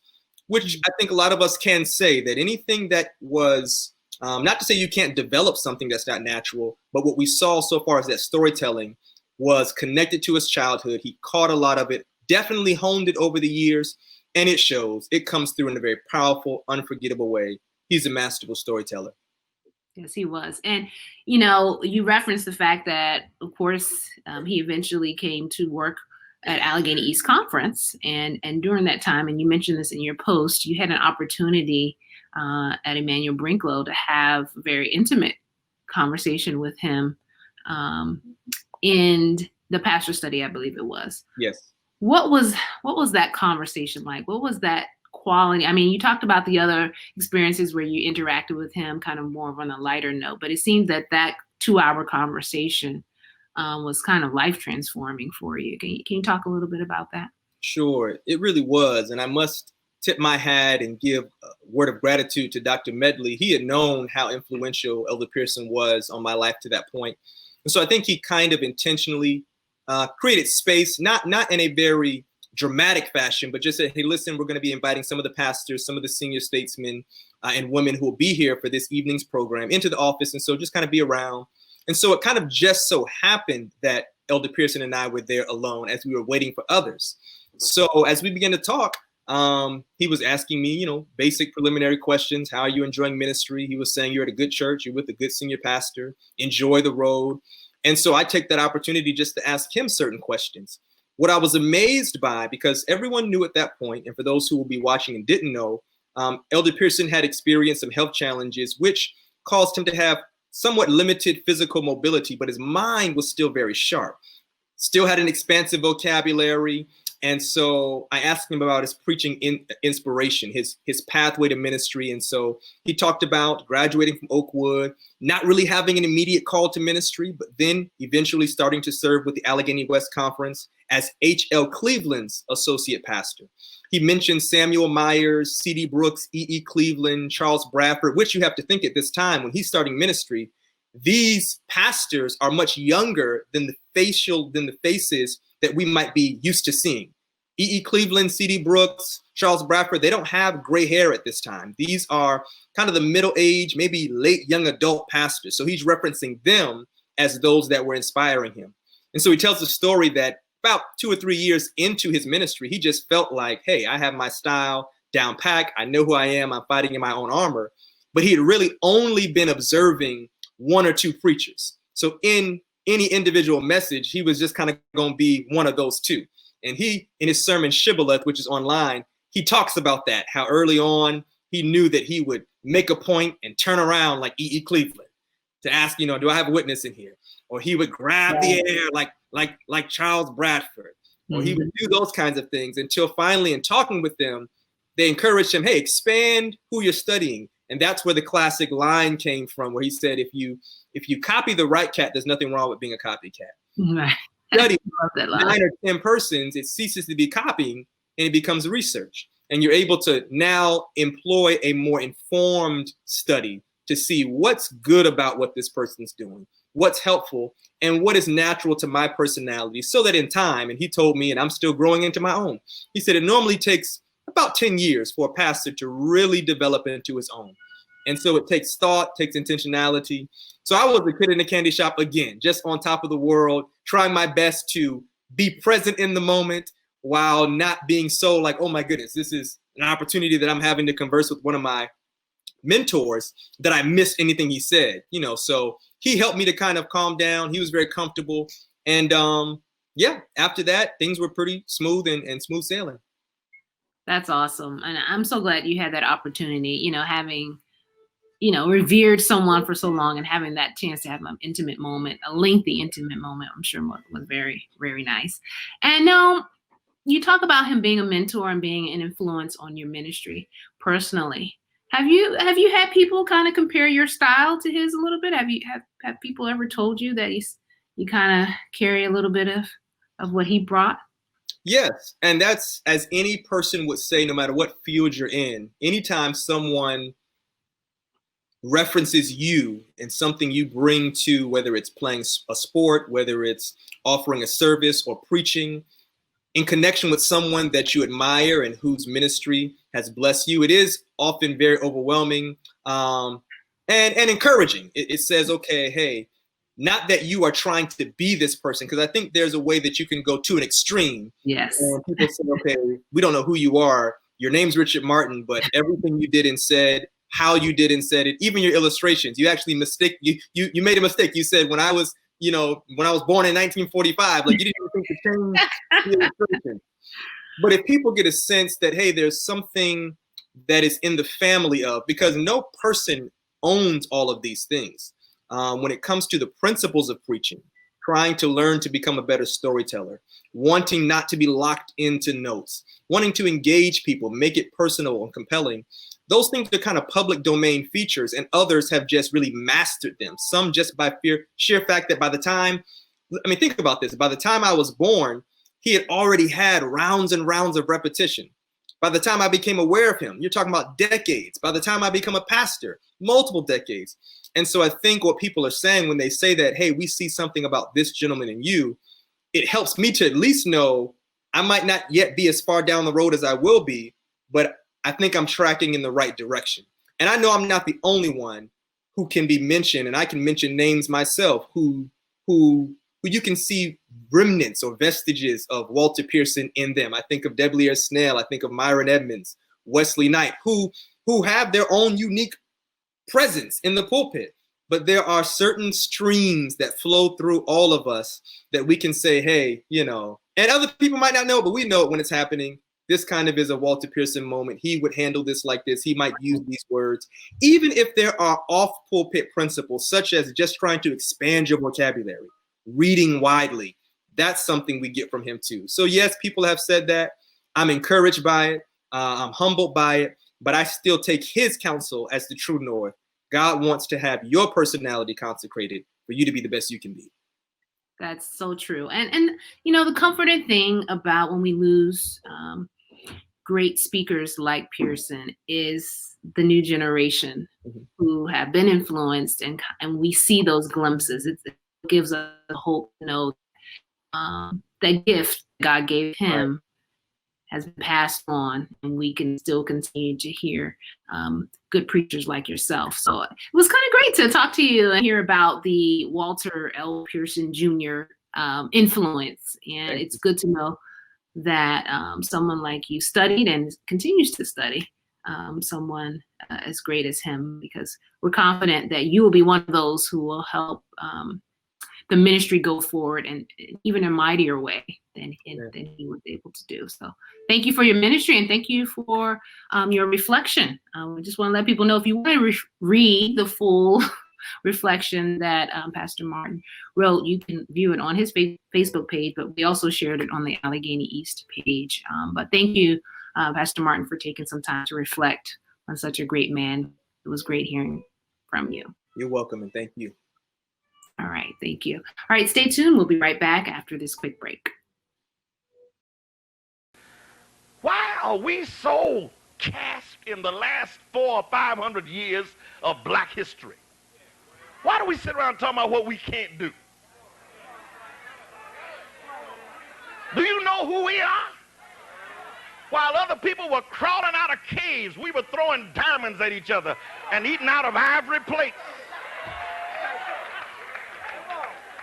which I think a lot of us can say that anything that was, not to say you can't develop something that's not natural, but what we saw so far is that storytelling was connected to his childhood. He caught a lot of it, definitely honed it over the years, and it shows. It comes through in a very powerful, unforgettable way. He's a masterful storyteller. Yes, he was. And, you know, you referenced the fact that, of course, he eventually came to work at Allegheny East Conference. And during that time, and you mentioned this in your post, you had an opportunity at Emmanuel Brinklow to have a very intimate conversation with him in the pastor study, I believe it was. Yes. What was that conversation like? What was that quality? I mean, you talked about the other experiences where you interacted with him kind of more on a lighter note, but it seems that 2-hour conversation was kind of life transforming for you. Can you talk a little bit about that? Sure, it really was. And I must tip my hat and give a word of gratitude to Dr. Medley. He had known how influential Elder Pearson was on my life to that point. And so I think he kind of intentionally created space, not in a very dramatic fashion, but just said, hey, listen, we're going to be inviting some of the pastors, some of the senior statesmen and women who will be here for this evening's program into the office. And so just kind of be around. And so it kind of just so happened that Elder Pearson and I were there alone as we were waiting for others. So as we began to talk, he was asking me, basic preliminary questions. How are you enjoying ministry? He was saying, you're at a good church. You're with a good senior pastor. Enjoy the road. And so I took that opportunity just to ask him certain questions. What I was amazed by, because everyone knew at that point, and for those who will be watching and didn't know, Elder Pearson had experienced some health challenges, which caused him to have somewhat limited physical mobility, but his mind was still very sharp, still had an expansive vocabulary. And so I asked him about his preaching inspiration, his pathway to ministry. And so he talked about graduating from Oakwood, not really having an immediate call to ministry, but then eventually starting to serve with the Allegheny West Conference as H.L. Cleveland's associate pastor. He mentioned Samuel Myers, C.D. Brooks, E.E. Cleveland, Charles Bradford, which you have to think at this time when he's starting ministry, these pastors are much younger than the faces that we might be used to seeing. E.E. Cleveland, C.D. Brooks, Charles Bradford, they don't have gray hair at this time. These are kind of the middle-aged, maybe late young adult pastors. So he's referencing them as those that were inspiring him. And so he tells the story that about 2 or 3 years into his ministry, he just felt like, hey, I have my style down pat. I know who I am. I'm fighting in my own armor. But he had really only been observing 1 or 2 preachers. So in any individual message, he was just kind of going to be one of those 2. And he, in his sermon Shibboleth, which is online, he talks about that, how early on he knew that he would make a point and turn around like E.E. Cleveland to ask, do I have a witness in here? Or he would grab the air like Charles Bradford, or he would do those kinds of things until finally in talking with them, they encouraged him, hey, expand who you're studying. And that's where the classic line came from, where he said, if you copy the right cat, there's nothing wrong with being a copycat. Right. Study 9 or 10 persons, it ceases to be copying and it becomes research. And you're able to now employ a more informed study to see what's good about what this person's doing, what's helpful, and what is natural to my personality, so that in time, and he told me, and I'm still growing into my own, he said it normally takes about 10 years for a pastor to really develop into his own. And so it takes thought, takes intentionality. So I was a kid in the candy shop again, just on top of the world, trying my best to be present in the moment while not being so like, oh my goodness, this is an opportunity that I'm having to converse with one of my mentors that I missed anything he said, so he helped me to kind of calm down. He was very comfortable. And after that, things were pretty smooth and smooth sailing. That's awesome. And I'm so glad you had that opportunity, having, revered someone for so long and having that chance to have an intimate moment, a lengthy intimate moment, I'm sure was very, very nice. And now you talk about him being a mentor and being an influence on your ministry personally. Have you had people kind of compare your style to his a little bit? Have people ever told you that he's you kind of carry a little bit of what he brought? Yes, and that's, as any person would say, no matter what field you're in, anytime someone references you and something you bring to, whether it's playing a sport, whether it's offering a service or preaching, in connection with someone that you admire and whose ministry has blessed you, it is often very overwhelming and encouraging. It says, okay, hey, not that you are trying to be this person, because I think there's a way that you can go to an extreme. Yes. And people say, okay, we don't know who you are. Your name's Richard Martin, but everything you did and said, how you did and said it, even your illustrations, you actually you made a mistake. You said when I was born in 1945, like you didn't even think to change the illustration. But if people get a sense that, hey, there's something that is in the family of, because no person owns all of these things. When it comes to the principles of preaching, trying to learn to become a better storyteller, wanting not to be locked into notes, wanting to engage people, make it personal and compelling, those things are kind of public domain features, and others have just really mastered them. Some just by sheer fact that by the time, I mean, think about this, by the time I was born, he had already had rounds and rounds of repetition. By the time I became aware of him, you're talking about decades. By the time I become a pastor, multiple decades. And so I think what people are saying when they say that, hey, we see something about this gentleman in you, it helps me to at least know I might not yet be as far down the road as I will be, but I think I'm tracking in the right direction. And I know I'm not the only one who can be mentioned, and I can mention names myself who you can see remnants or vestiges of Walter Pearson in them. I think of Deblier Snell, I think of Myron Edmonds, Wesley Knight, who have their own unique presence in the pulpit. But there are certain streams that flow through all of us that we can say, hey, and other people might not know, but we know it when it's happening. This kind of is a Walter Pearson moment. He would handle this like this. He might use these words. Even if there are off-pulpit principles, such as just trying to expand your vocabulary, reading widely, that's something we get from him too. So yes, people have said that. I'm encouraged by it. I'm humbled by it, but I still take his counsel as the true north. God wants to have your personality consecrated for you to be the best you can be. That's so true. And the comforting thing about when we lose great speakers like Pearson is the new generation who have been influenced, and we see those glimpses. It gives us hope to know that gift God gave him has been passed on, and we can still continue to hear good preachers like yourself. So it was kind of great to talk to you and hear about the Walter L. Pearson Jr. Influence. And it's good to know that someone like you studied and continues to study someone as great as him, because we're confident that you will be one of those who will help the ministry go forward and even in a mightier way than he was able to do. So thank you for your ministry, and thank you for your reflection. We just want to let people know, if you want to read the full reflection that Pastor Martin wrote, you can view it on his Facebook page, but we also shared it on the Allegheny East page. But thank you, Pastor Martin, for taking some time to reflect on such a great man. It was great hearing from you. You're welcome, and thank you. All right, thank you. All right, stay tuned. We'll be right back after this quick break. Why are we so cast in the last 400 or 500 years of black history? Why do we sit around talking about what we can't do? Do you know who we are? While other people were crawling out of caves, we were throwing diamonds at each other and eating out of ivory plates.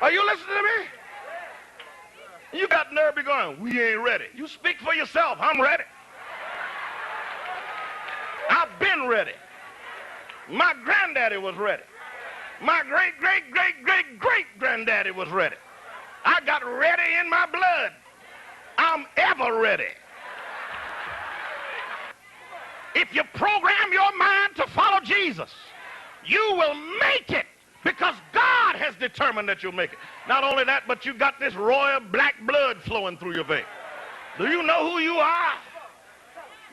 Are you listening to me? You got nerve be going, we ain't ready. You speak for yourself. I'm ready. I've been ready. My granddaddy was ready. My great-great-great-great-great-granddaddy was ready. I got ready in my blood. I'm ever ready. If you program your mind to follow Jesus, you will make it, because God has determined that you'll make it. Not only that, but you got this royal black blood flowing through your veins. Do you know who you are?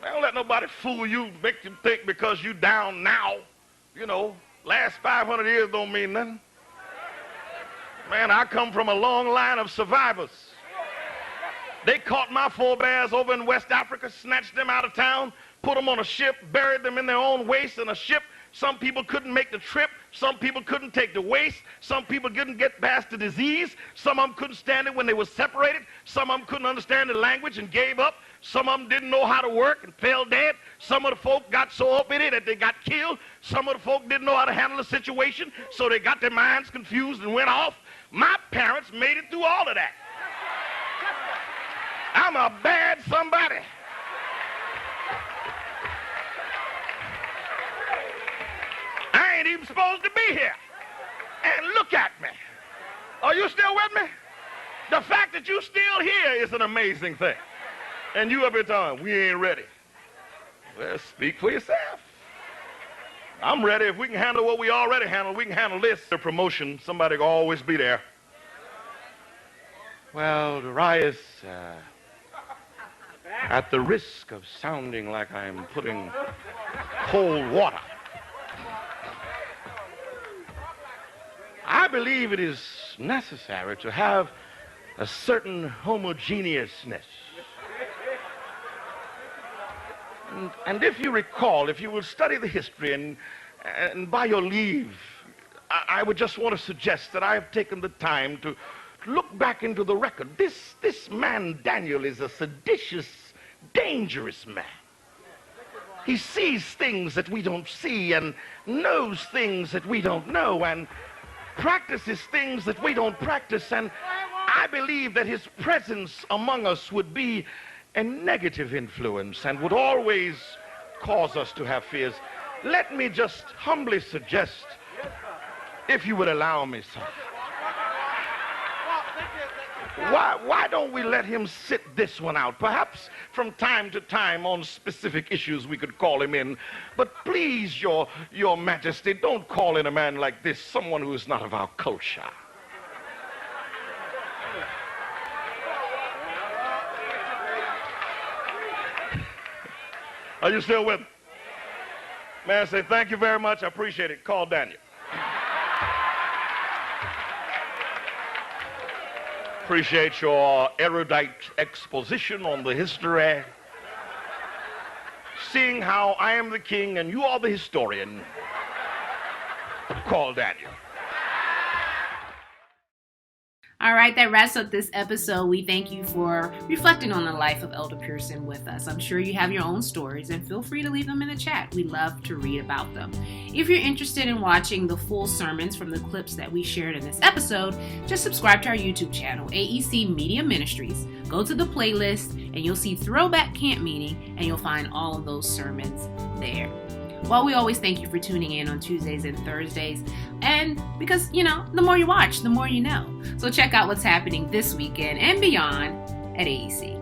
Don't let nobody fool you, make you think because you down now. Last 500 years don't mean nothing. Man, I come from a long line of survivors. They caught my forebears over in West Africa, snatched them out of town, put them on a ship, buried them in their own waste in a ship. Some people couldn't make the trip. Some people couldn't take the waste. Some people couldn't get past the disease. Some of them couldn't stand it when they were separated. Some of them couldn't understand the language and gave up. Some of them didn't know how to work and fell dead. Some of the folk got so up in it that they got killed. Some of the folk didn't know how to handle the situation, so they got their minds confused and went off. My parents made it through all of that. I'm a bad somebody. I ain't even supposed to be here. And look at me. Are you still with me? The fact that you're still here is an amazing thing. And you up here telling, we ain't ready. Well, speak for yourself. I'm ready. If we can handle what we already handle, we can handle this. The promotion, somebody will always be there. Well, Darius, at the risk of sounding like I'm putting cold water, I believe it is necessary to have a certain homogeneousness. And if you recall, if you will study the history, and by your leave, I would just want to suggest that I have taken the time to look back into the record. This man, Daniel, is a seditious, dangerous man. He sees things that we don't see and knows things that we don't know and practices things that we don't practice. And I believe that his presence among us would be a negative influence and would always cause us to have fears. Let me just humbly suggest, if you would allow me, sir, why don't we let him sit this one out? Perhaps from time to time on specific issues we could call him in. But please, your majesty, don't call in a man like this, someone who is not of our culture. Are you still with me? May I say thank you very much. I appreciate it. Call Daniel. Appreciate your erudite exposition on the history. Seeing how I am the king and you are the historian, call Daniel. All right, that wraps up this episode. We thank you for reflecting on the life of Elder Pearson with us. I'm sure you have your own stories, and feel free to leave them in the chat. We love to read about them. If you're interested in watching the full sermons from the clips that we shared in this episode, just subscribe to our YouTube channel, AEC Media Ministries. Go to the playlist, and you'll see Throwback Camp Meeting, and you'll find all of those sermons there. Well, we always thank you for tuning in on Tuesdays and Thursdays. And because, the more you watch, the more you know. So check out what's happening this weekend and beyond at AEC.